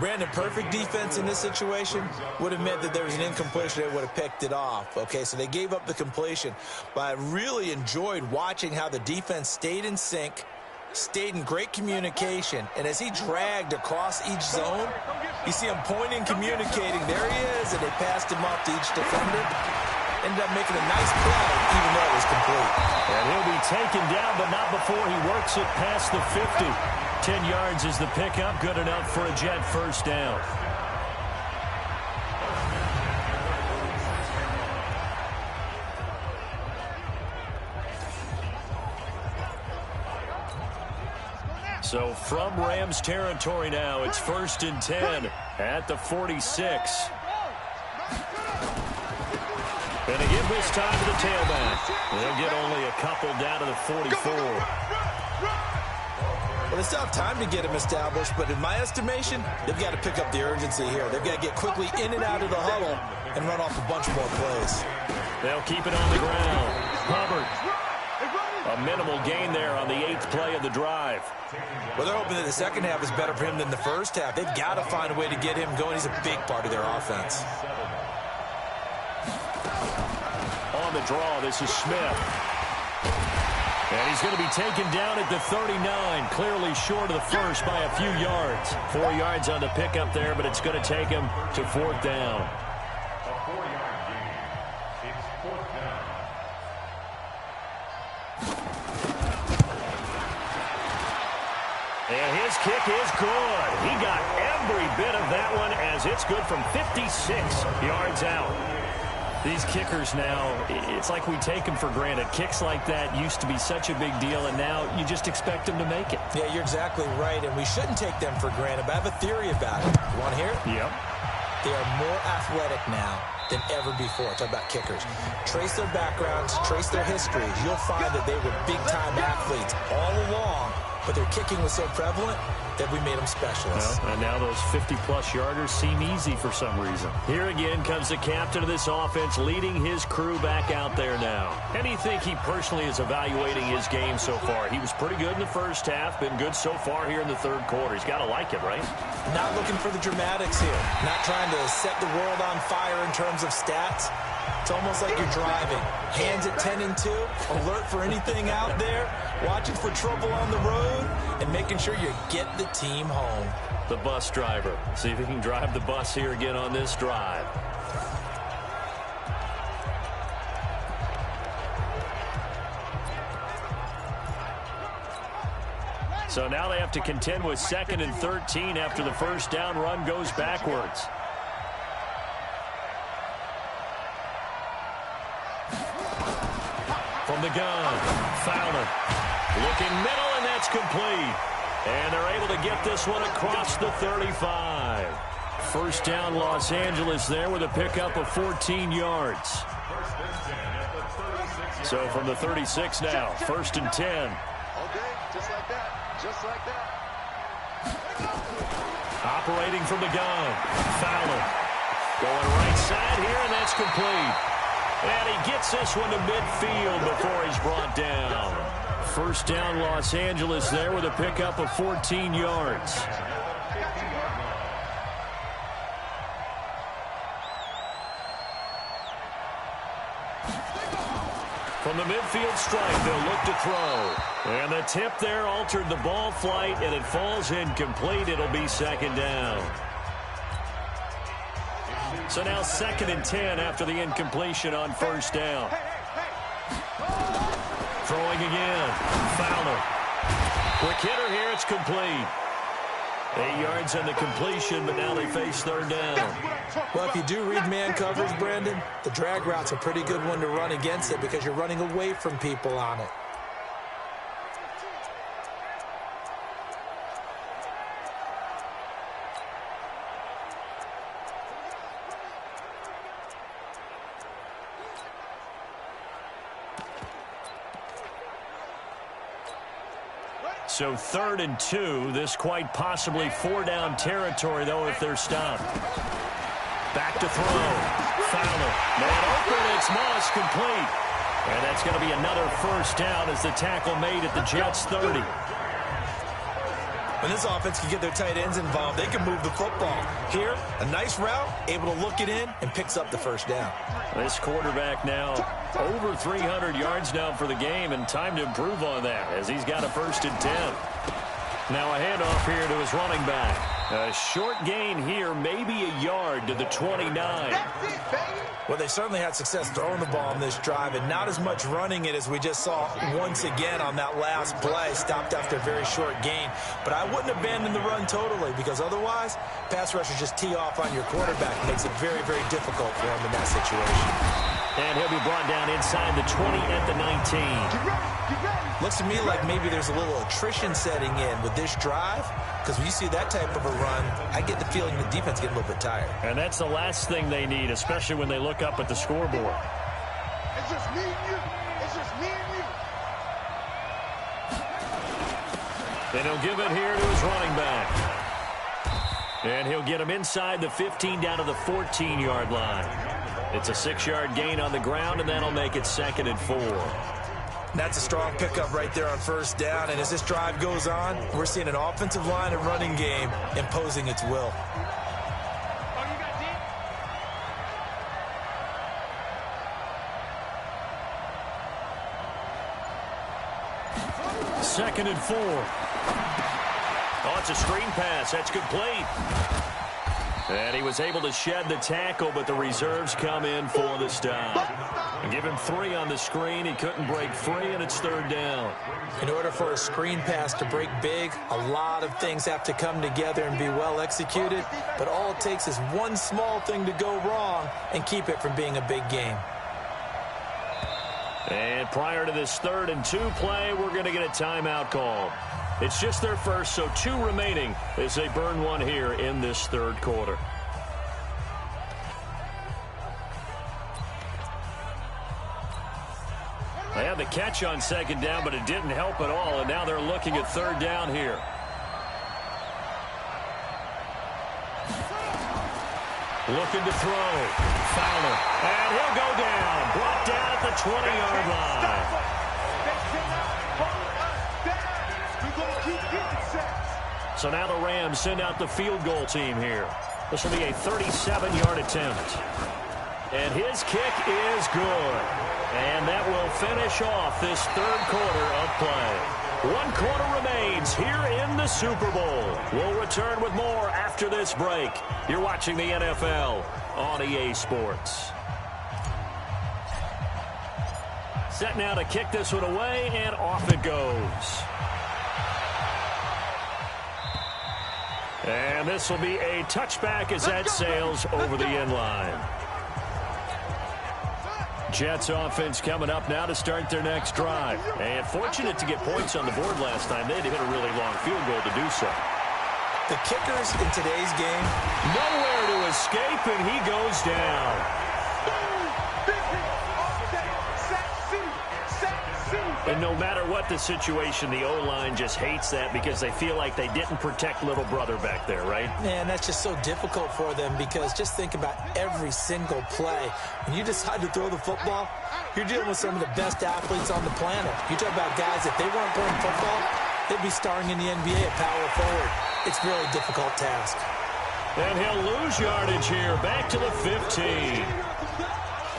Brandon, perfect defense in this situation would have meant that there was an incompletion that would have picked it off. Okay, so they gave up the completion. But I really enjoyed watching how the defense stayed in sync, stayed in great communication, and as he dragged across each zone, you see him pointing, communicating. There he is, and they passed him off to each defender. Ended up making a nice play, even though it was complete. And he'll be taken down, but not before he works it past the 50. 10 yards is the pickup, good enough for a Jet first down. So from Rams territory now, it's 1st and 10 at the 46. And they give this time to the tailback. They'll get only a couple down to the 44. Well, they still have time to get him established, but in my estimation, they've got to pick up the urgency here. They've got to get quickly in and out of the huddle and run off a bunch more plays. They'll keep it on the ground. Hubbard. A minimal gain there on the 8th play of the drive. Well, they're hoping that the second half is better for him than the first half. They've got to find a way to get him going. He's a big part of their offense. On the draw, this is Smith. And he's going to be taken down at the 39, clearly short of the first by a few yards. 4 yards on the pickup there, but it's going to take him to 4th down. A 4-yard gain. It's 4th down. And his kick is good. He got every bit of that one as it's good from 56 yards out. These kickers now, it's like we take them for granted. Kicks like that used to be such a big deal, and now you just expect them to make it. Yeah, you're exactly right, and we shouldn't take them for granted, but I have a theory about it. You want to hear it? Yep. They are more athletic now than ever before. Talk about kickers. Trace their backgrounds, trace their histories. You'll find that they were big-time athletes all along, but their kicking was so prevalent that we made them specialists. Well, and now those 50-plus yarders seem easy for some reason. Here again comes the captain of this offense leading his crew back out there now. How do you think he personally is evaluating his game so far? He was pretty good in the first half, been good so far here in the third quarter. He's got to like it, right? Not looking for the dramatics here. Not trying to set the world on fire in terms of stats. It's almost like you're driving. Hands at 10 and 2, alert for anything out there, watching for trouble on the road, and making sure you get the team home. The bus driver. See if he can drive the bus here again on this drive. So now they have to contend with 2nd and 13 after the first down run goes backwards. From the gun, Fowler. Looking middle, and that's complete. And they're able to get this one across the 35. First down, Los Angeles there with a pickup of 14 yards. So from the 36 now, 1st and 10. Okay, just like that. Just like that. Operating from the gun, Fowler. Going right side here, and that's complete. And he gets this one to midfield before he's brought down. First down, Los Angeles there with a pickup of 14 yards. From the midfield stripe, they'll look to throw. And the tip there altered the ball flight, and it falls incomplete. It'll be 2nd down. So now 2nd and 10 after the incompletion on first down. Throwing again. Fowler. Quick hitter here. It's complete. 8 yards on the completion, but now they face 3rd down. Well, if you do read man coverage, Brandon, the drag route's a pretty good one to run against it because you're running away from people on it. So 3rd and 2. This quite possibly 4-down territory, though, if they're stopped. Back to throw. Fowler. Man open. It's Moss complete. And that's going to be another first down as the tackle made at the Jets' 30. When this offense can get their tight ends involved, they can move the football. Here, a nice route, able to look it in, and picks up the first down. This quarterback now over 300 yards now for the game, and time to improve on that as he's got a 1st and 10. Now a handoff here to his running back. A short gain here, maybe a yard to the 29. Well, they certainly had success throwing the ball on this drive, and not as much running it as we just saw once again on that last play. Stopped after a very short gain. But I wouldn't abandon the run totally, because otherwise, pass rushers just tee off on your quarterback. Makes it very, very difficult for him in that situation. And he'll be brought down inside the 20 at the 19. Looks to me like maybe there's a little attrition setting in with this drive, because when you see that type of a run, I get the feeling the defense getting a little bit tired. And that's the last thing they need, especially when they look up at the scoreboard. It's just me and you. It's just me and you. Then he'll give it here to his running back. And he'll get him inside the 15 down to the 14-yard line. It's a 6-yard gain on the ground, and that'll make it 2nd and 4. That's a strong pickup right there on 1st down. And as this drive goes on, we're seeing an offensive line and running game imposing its will. Second and 4. Oh, it's a screen pass. That's complete. And he was able to shed the tackle, but the reserves come in for the stop. And give him 3 on the screen. He couldn't break free, and it's 3rd down. In order for a screen pass to break big, a lot of things have to come together and be well executed. But all it takes is one small thing to go wrong and keep it from being a big game. And prior to this 3rd and 2 play, we're going to get a timeout call. It's just their first, so 2 remaining as they burn one here in this 3rd quarter. They had the catch on 2nd down, but it didn't help at all, and now they're looking at 3rd down here. Looking to throw. Fowler. And he'll go down. Brought down at the 20-yard line. So now the Rams send out the field goal team here. This will be a 37-yard attempt. And his kick is good. And that will finish off this 3rd quarter of play. 1 quarter remains here in the Super Bowl. We'll return with more after this break. You're watching the NFL on EA Sports. Set now to kick this one away, and off it goes. And this will be a touchback as that sails over the end line. Jets offense coming up now to start their next drive. And fortunate to get points on the board last time. They had to hit a really long field goal to do so. The kickers in today's game, nowhere to escape, and he goes down. And no matter what the situation, the O-line just hates that because they feel like they didn't protect little brother back there, right? Man, that's just so difficult for them because just think about every single play. When you decide to throw the football, you're dealing with some of the best athletes on the planet. You talk about guys, if they weren't playing football, they'd be starring in the NBA at power forward. It's a really difficult task. And he'll lose yardage here, back to the 15.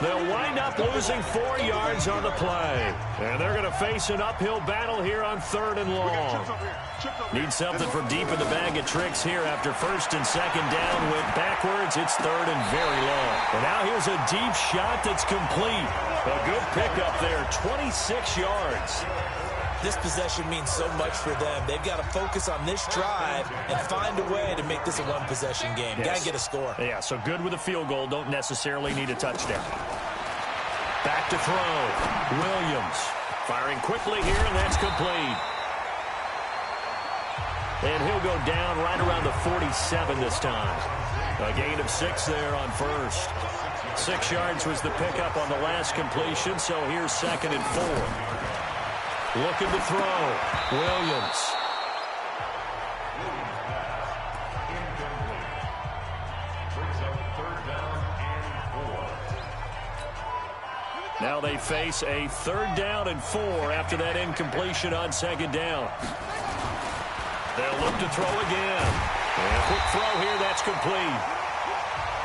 They'll wind up losing 4 yards on the play. And they're going to face an uphill battle here on 3rd and long. Need something from deep in the bag of tricks here after 1st and 2nd down. Went backwards. It's 3rd and very long. And now here's a deep shot that's complete. A good pickup there, 26 yards. This possession means so much for them. They've got to focus on this drive and find a way to make this a one-possession game. Yes. Got to get a score. Yeah, so good with a field goal. Don't necessarily need a touchdown. Back to throw. Williams firing quickly here, and that's complete. And he'll go down right around the 47 this time. A gain of 6 there on 1st. 6 yards was the pickup on the last completion, so here's 2nd and 4. Looking to throw. Williams. Now they face a 3rd down and 4 after that incompletion on 2nd down. They'll look to throw again. And a quick throw here, that's complete.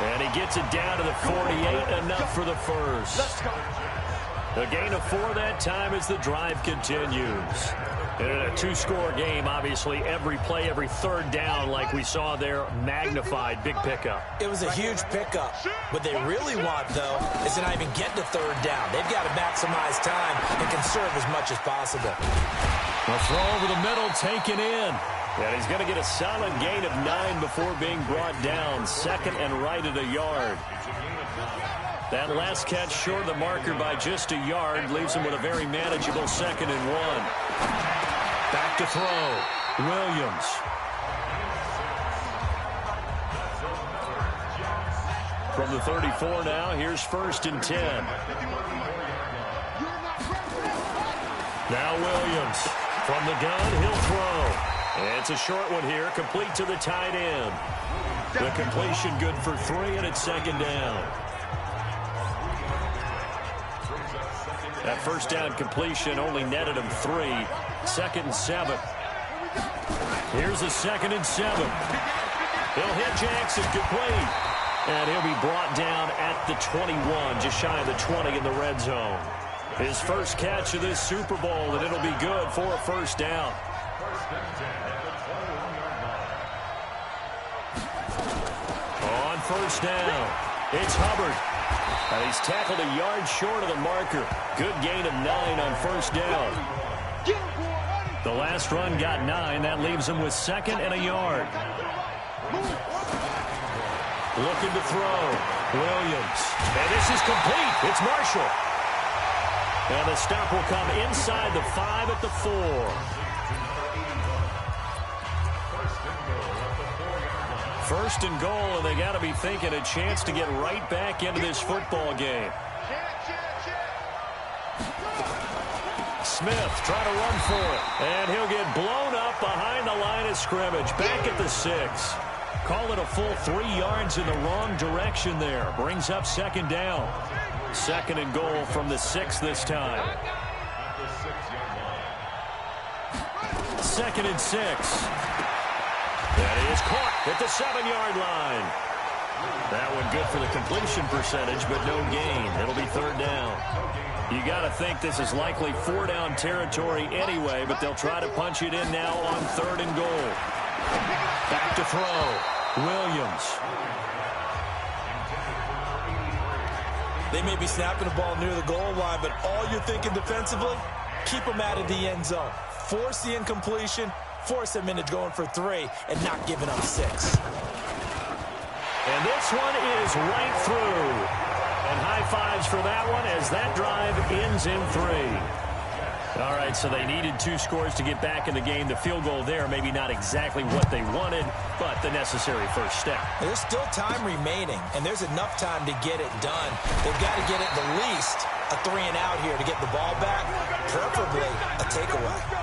And he gets it down to the 48, enough for the first. A gain of 4 that time as the drive continues. And in a two-score game, obviously, every play, every third down, like we saw there, magnified. Big pickup. It was a huge pickup. What they really want, though, is to not even get to third down. They've got to maximize time and conserve as much as possible. A throw over the middle, taken in. And he's going to get a solid gain of 9 before being brought down. Second and right at a yard. That last catch short of the marker by just a yard leaves him with a very manageable 2nd and 1. Back to throw. Williams. From the 34 now, here's 1st and 10. Now Williams. From the gun, he'll throw. It's a short one here, complete to the tight end. The completion good for 3, and it's 2nd down. That first down completion only netted him 3. 2nd and 7. Here's a 2nd and 7. He'll hit Jackson, complete. And he'll be brought down at the 21, just shy of the 20 in the red zone. His first catch of this Super Bowl, and it'll be good for a first down. On first down, it's Hubbard. And he's tackled a yard short of the marker. Good gain of 9 on first down. The last run got 9. That leaves him with 2nd and a yard. Looking to throw. Williams. And this is complete. It's Marshall. And the stop will come inside the 5 at the 4. First and goal, and they got to be thinking a chance to get right back into this football game. Smith trying to run for it, and he'll get blown up behind the line of scrimmage. Back at the 6. Call it a full 3 yards in the wrong direction there. Brings up 2nd down. 2nd and goal from the 6 this time. 2nd and 6. That is caught at the 7-yard line. That one good for the completion percentage, but no gain. It'll be 3rd down. You got to think this is likely 4-down territory anyway, but they'll try to punch it in now on 3rd and goal. Back to throw. Williams. They may be snapping the ball near the goal line, but all you're thinking defensively, keep them out of the end zone. Force the incompletion. Force them into going for 3 and not giving up 6. And this one is right through. And high fives for that one as that drive ends in 3. All right, so they needed 2 scores to get back in the game. The field goal there, maybe not exactly what they wanted, but the necessary first step. There's still time remaining, and there's enough time to get it done. They've got to get it the least a 3 and out here to get the ball back, preferably a takeaway.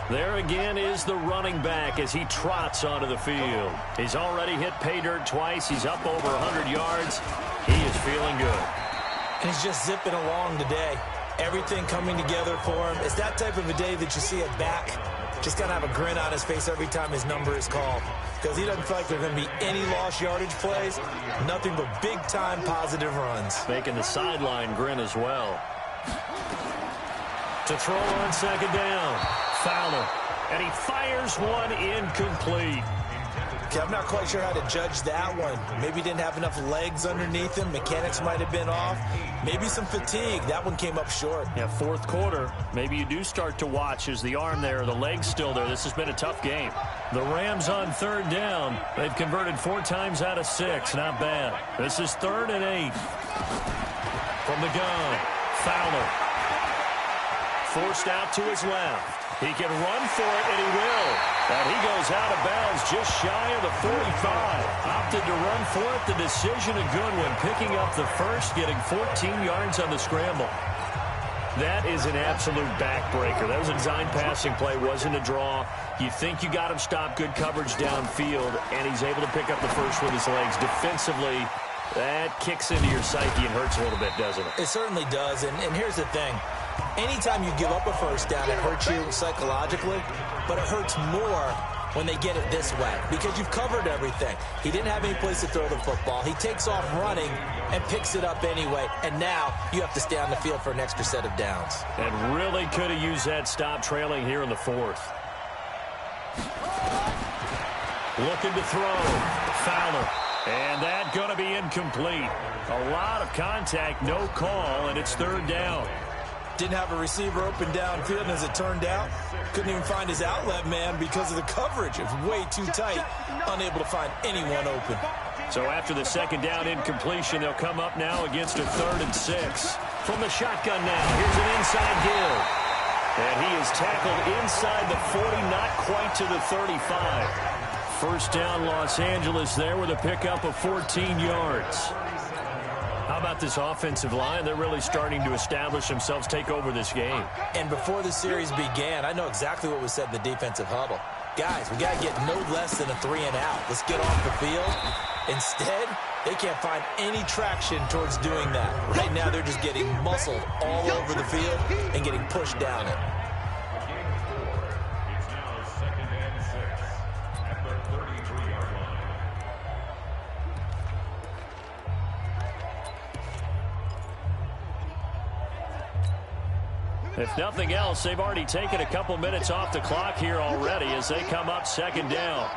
There again is the running back as he trots onto the field. He's already hit pay dirt twice. He's up over 100 yards. He is feeling good. And he's just zipping along today. Everything coming together for him. It's that type of a day that you see it back. Just got to have a grin on his face every time his number is called. Because he doesn't feel like there are going to be any lost yardage plays. Nothing but big-time positive runs. Making the sideline grin as well. To throw on 2nd down. Fowler. And he fires one incomplete. Okay, I'm not quite sure how to judge that one. Maybe he didn't have enough legs underneath him. Mechanics might have been off. Maybe some fatigue. That one came up short. Yeah, 4th quarter. Maybe you do start to watch as the arm there, the leg's still there. This has been a tough game. The Rams on 3rd down. They've converted 4 times out of 6. Not bad. This is 3rd and 8. From the gun, Fowler. Forced out to his left. He can run for it, and he will. And he goes out of bounds just shy of the 45. Opted to run for it. The decision a good one. Picking up the first, getting 14 yards on the scramble. That is an absolute backbreaker. That was a design passing play. Wasn't a draw. You think you got him stopped. Good coverage downfield, and he's able to pick up the first with his legs. Defensively, that kicks into your psyche and hurts a little bit, doesn't it? It certainly does. And here's the thing. Anytime you give up a first down, it hurts you psychologically, but it hurts more when they get it this way because you've covered everything. He didn't have any place to throw the football. He takes off running and picks it up anyway, and now you have to stay on the field for an extra set of downs. And really could have used that stop trailing here in the fourth. Looking to throw. Fowler. And that going to be incomplete. A lot of contact, no call, and it's third down. Didn't have a receiver open downfield, and as it turned out, couldn't even find his outlet man because of the coverage. It was way too tight, unable to find anyone open. So after the second down incompletion, they'll come up now against a 3rd and 6. From the shotgun now, here's an inside give. And he is tackled inside the 40, not quite to the 35. First down, Los Angeles there with a pickup of 14 yards. How about this offensive line? They're really starting to establish themselves, take over this game. And before the series began, I know exactly what was said in the defensive huddle. Guys, we got to get no less than a 3 and out. Let's get off the field. Instead, they can't find any traction towards doing that. Right now, they're just getting muscled all over the field and getting pushed down it. If nothing else, they've already taken a couple minutes off the clock here already as they come up second down.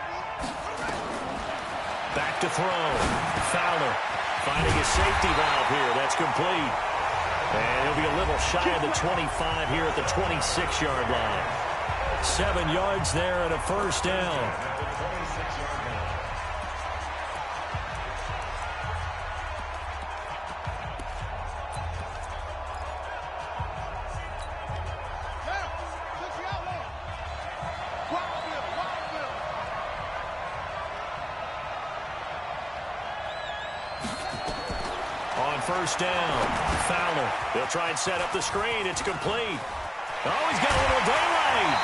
Back to throw. Fowler finding a safety valve here. That's complete. And he'll be a little shy of the 25 here at the 26-yard line. 7 yards there and a first down. First down. Fowler. They'll try and set up the screen. It's complete. Oh, he's got a little daylight.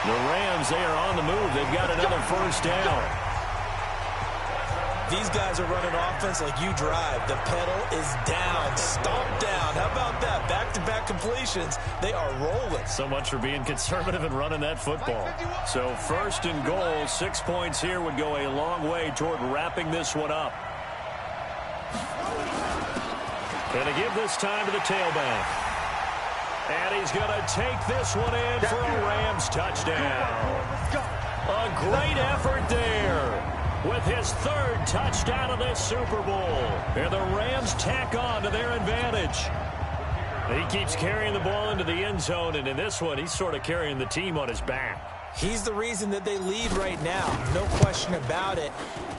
The Rams, they are on the move. They've got another first down. These guys are running offense like you drive. The pedal is down. Stomp down. How about that? Back-to-back completions. They are rolling. So much for being conservative and running that football. So first and goal, 6 points here would go a long way toward wrapping this one up. Going to give this time to the tailback. And he's going to take this one in for a Rams touchdown. A great effort there with his 3rd touchdown of this Super Bowl. And the Rams tack on to their advantage. He keeps carrying the ball into the end zone, and in this one, he's sort of carrying the team on his back. He's the reason that they lead right now. No question about it.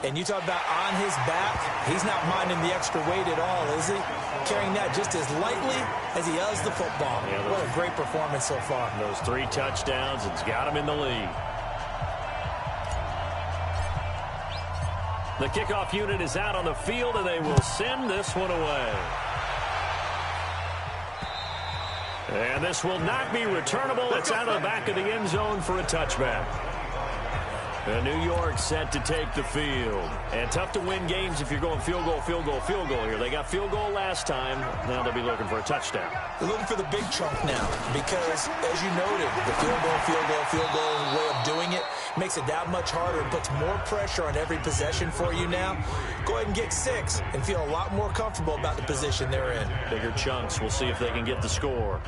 And you talk about on his back, he's not minding the extra weight at all, is he? Carrying that just as lightly as he does the football. Yeah, what a great performance so far. Those 3 touchdowns, it's got him in the lead. The kickoff unit is out on the field, and they will send this one away. And this will not be returnable. It's out of the back of the end zone for a touchback. And New York set to take the field. And tough to win games if you're going field goal, field goal, field goal here. They got field goal last time. Now they'll be looking for a touchdown. They're looking for the big chunk now because, as you noted, the field goal way of doing it makes it that much harder and puts more pressure on every possession for you now. Go ahead and get 6 and feel a lot more comfortable about the position they're in. Bigger chunks. We'll see if they can get the score.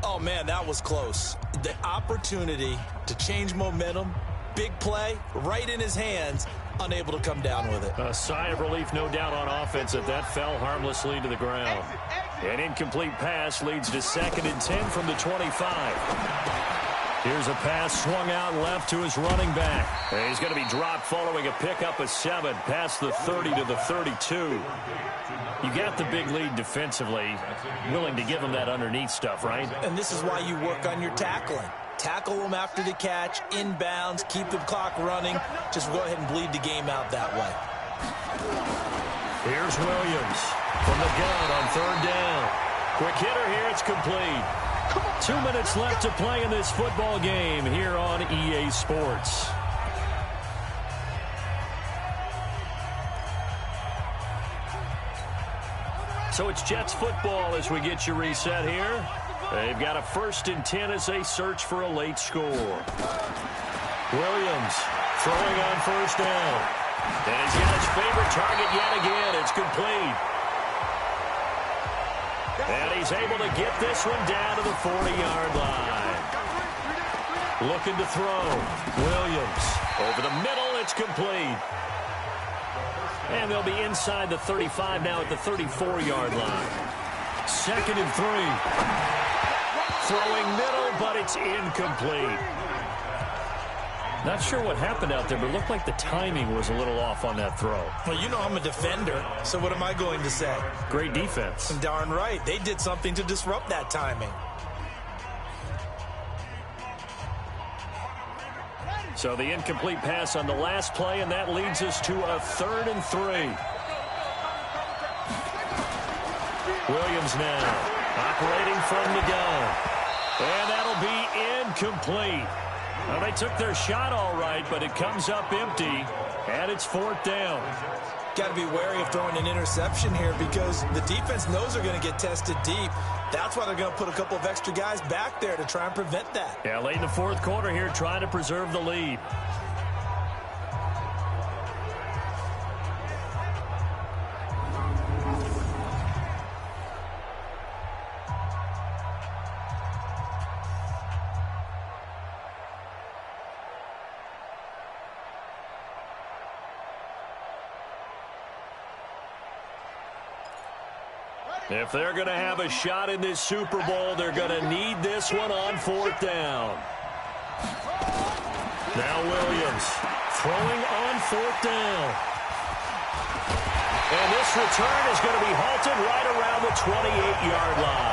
Oh, man, that was close. The opportunity to change momentum, big play, right in his hands, unable to come down with it. A sigh of relief, no doubt, on offense that fell harmlessly to the ground. An incomplete pass leads to 2nd and 10 from the 25. Here's a pass swung out left to his running back. And he's going to be dropped following a pickup of 7 past the 30 to the 32. You got the big lead defensively, willing to give him that underneath stuff, right? And this is why you work on your tackling. Tackle them after the catch, inbounds, keep the clock running. Just go ahead and bleed the game out that way. Here's Williams from the gun on 3rd down. Quick hitter here, it's complete. 2 minutes left to play in this football game here on EA Sports. So it's Jets football as we get you reset here. They've got a 1st and 10 as they search for a late score. Williams throwing on 1st down. And he's got his favorite target yet again. It's complete. And he's able to get this one down to the 40-yard line. Looking to throw. Williams over the middle. It's complete. And they'll be inside the 35 now at the 34-yard line. 2nd and 3. Throwing middle, but it's incomplete. Not sure what happened out there, but it looked like the timing was a little off on that throw. Well, you know I'm a defender, so what am I going to say? Great defense. Darn right. They did something to disrupt that timing. So the incomplete pass on the last play, and that leads us to a 3rd and 3. Williams now operating from the gun. And that'll be incomplete. Well, they took their shot all right, but it comes up empty, and it's 4th down. Got to be wary of throwing an interception here because the defense knows they're going to get tested deep. That's why they're going to put a couple of extra guys back there to try and prevent that. Yeah, late in the 4th quarter here, trying to preserve the lead. If they're going to have a shot in this Super Bowl, they're going to need this one on 4th down. Now Williams throwing on 4th down. And this return is going to be halted right around the 28-yard line.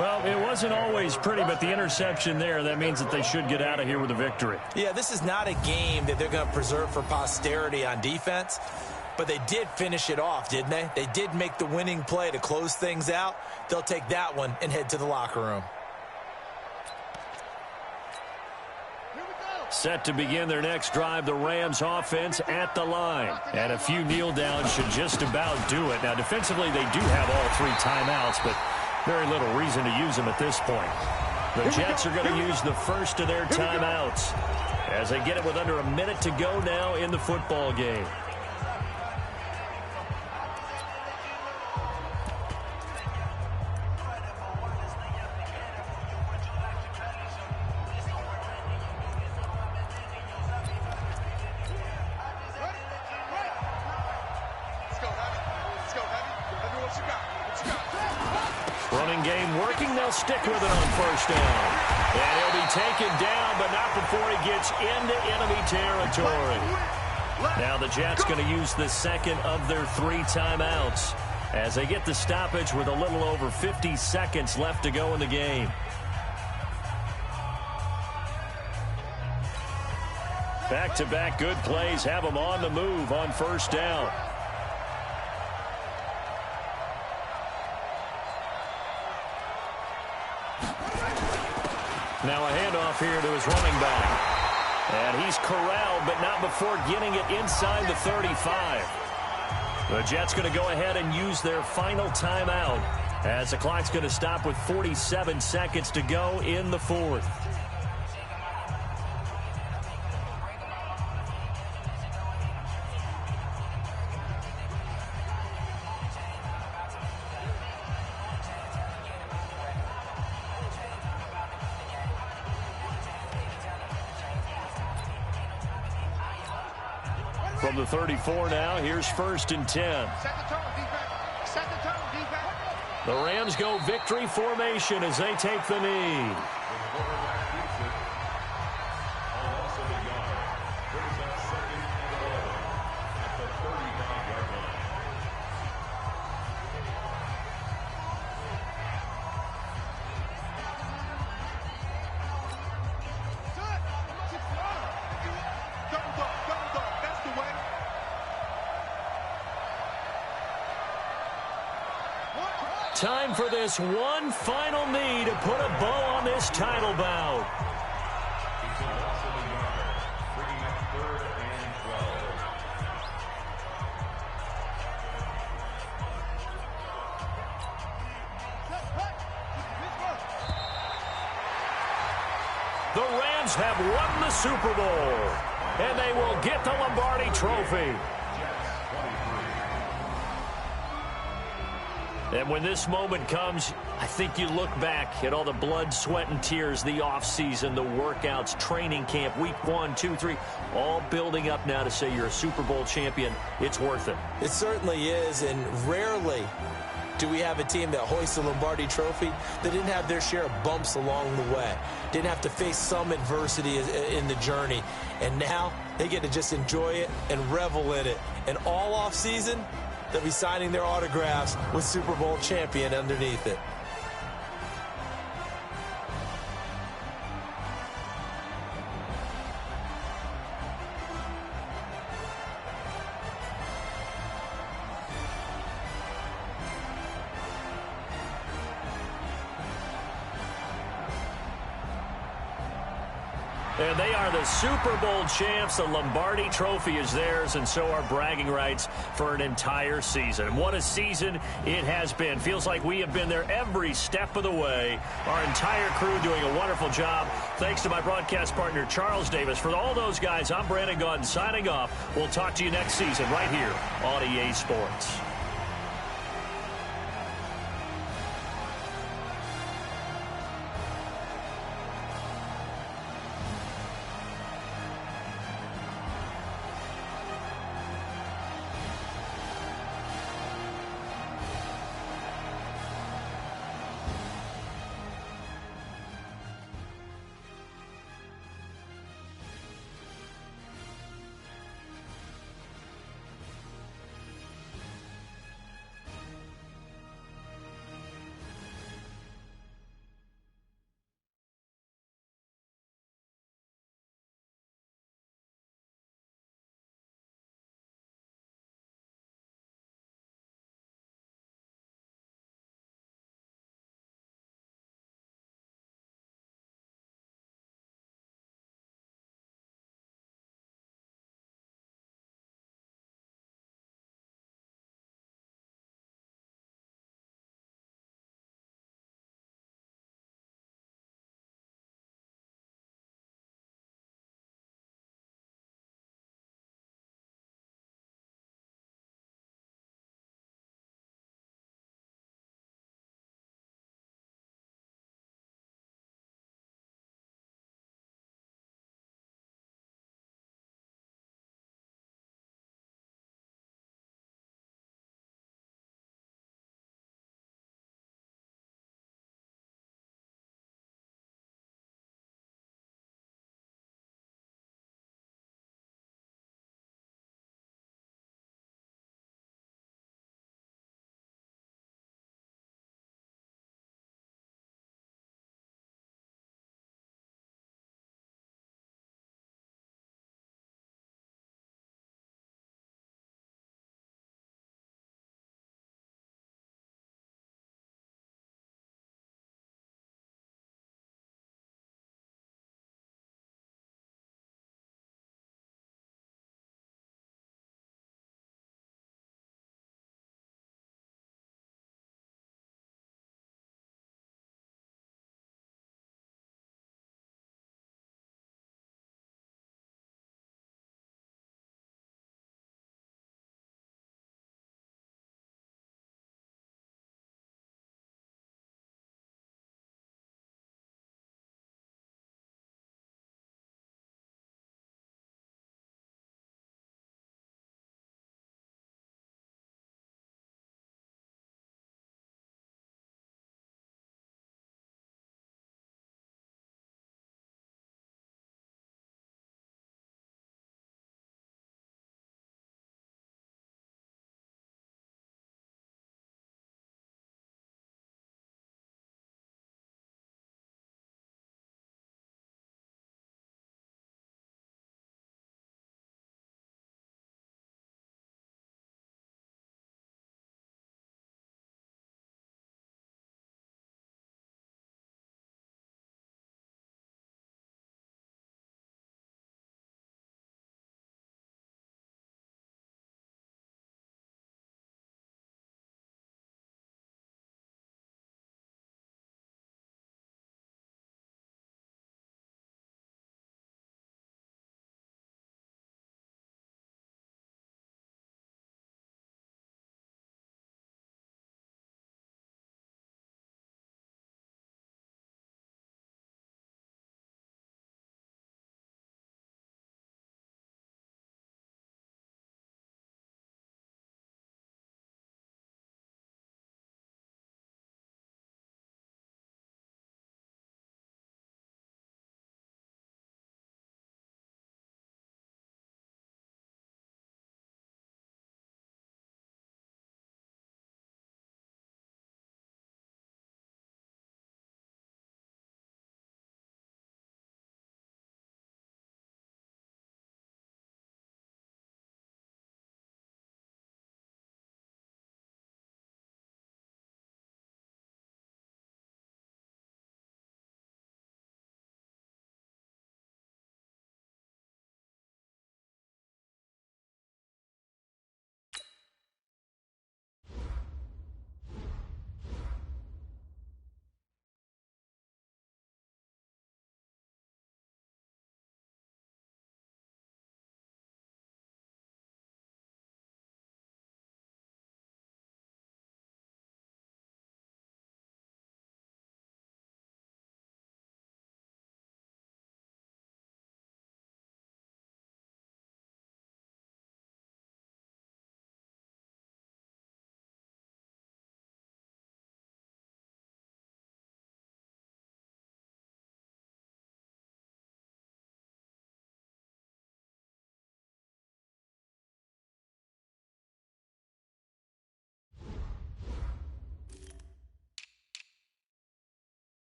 Well, it wasn't always pretty, but the interception there, that means that they should get out of here with a victory. Yeah, this is not a game that they're going to preserve for posterity on defense, but they did finish it off, didn't they? They did make the winning play to close things out. They'll take that one and head to the locker room. Set to begin their next drive, the Rams offense at the line. And a few kneel downs should just about do it. Now, defensively, they do have all 3 timeouts, but very little reason to use them at this point. The Jets are going to use the first of their timeouts as they get it with under a minute to go now in the football game. Running game working. They'll stick with it on first down. And he'll be taken down, but not before he gets into enemy territory. Now the Jets going to use the second of their 3 timeouts as they get the stoppage with a little over 50 seconds left to go in the game. Back-to-back good plays have them on the move on first down. Now a handoff here to his running back. And he's corralled, but not before getting it inside the 35. The Jets going to go ahead and use their final timeout as the clock's going to stop with 47 seconds to go in the 4th. From the 34 now, here's 1st and 10. The Rams go victory formation as they take the knee. Time for this one final knee to put a bow on this title bout. The Rams have won the Super Bowl, and they will get the Lombardi Trophy. And when this moment comes, I think you look back at all the blood, sweat, and tears, the offseason, the workouts, training camp, week 1, 2, 3, all building up now to say you're a Super Bowl champion. It's worth it. It certainly is, and rarely do we have a team that hoists a Lombardi Trophy that didn't have their share of bumps along the way, didn't have to face some adversity in the journey, and now they get to just enjoy it and revel in it. And all offseason, they'll be signing their autographs with Super Bowl champion underneath it. And they are the Super Bowl champs. The Lombardi Trophy is theirs, and so are bragging rights for an entire season. What a season it has been. Feels like we have been there every step of the way. Our entire crew doing a wonderful job. Thanks to my broadcast partner, Charles Davis. For all those guys, I'm Brandon Gaudin signing off. We'll talk to you next season right here on EA Sports.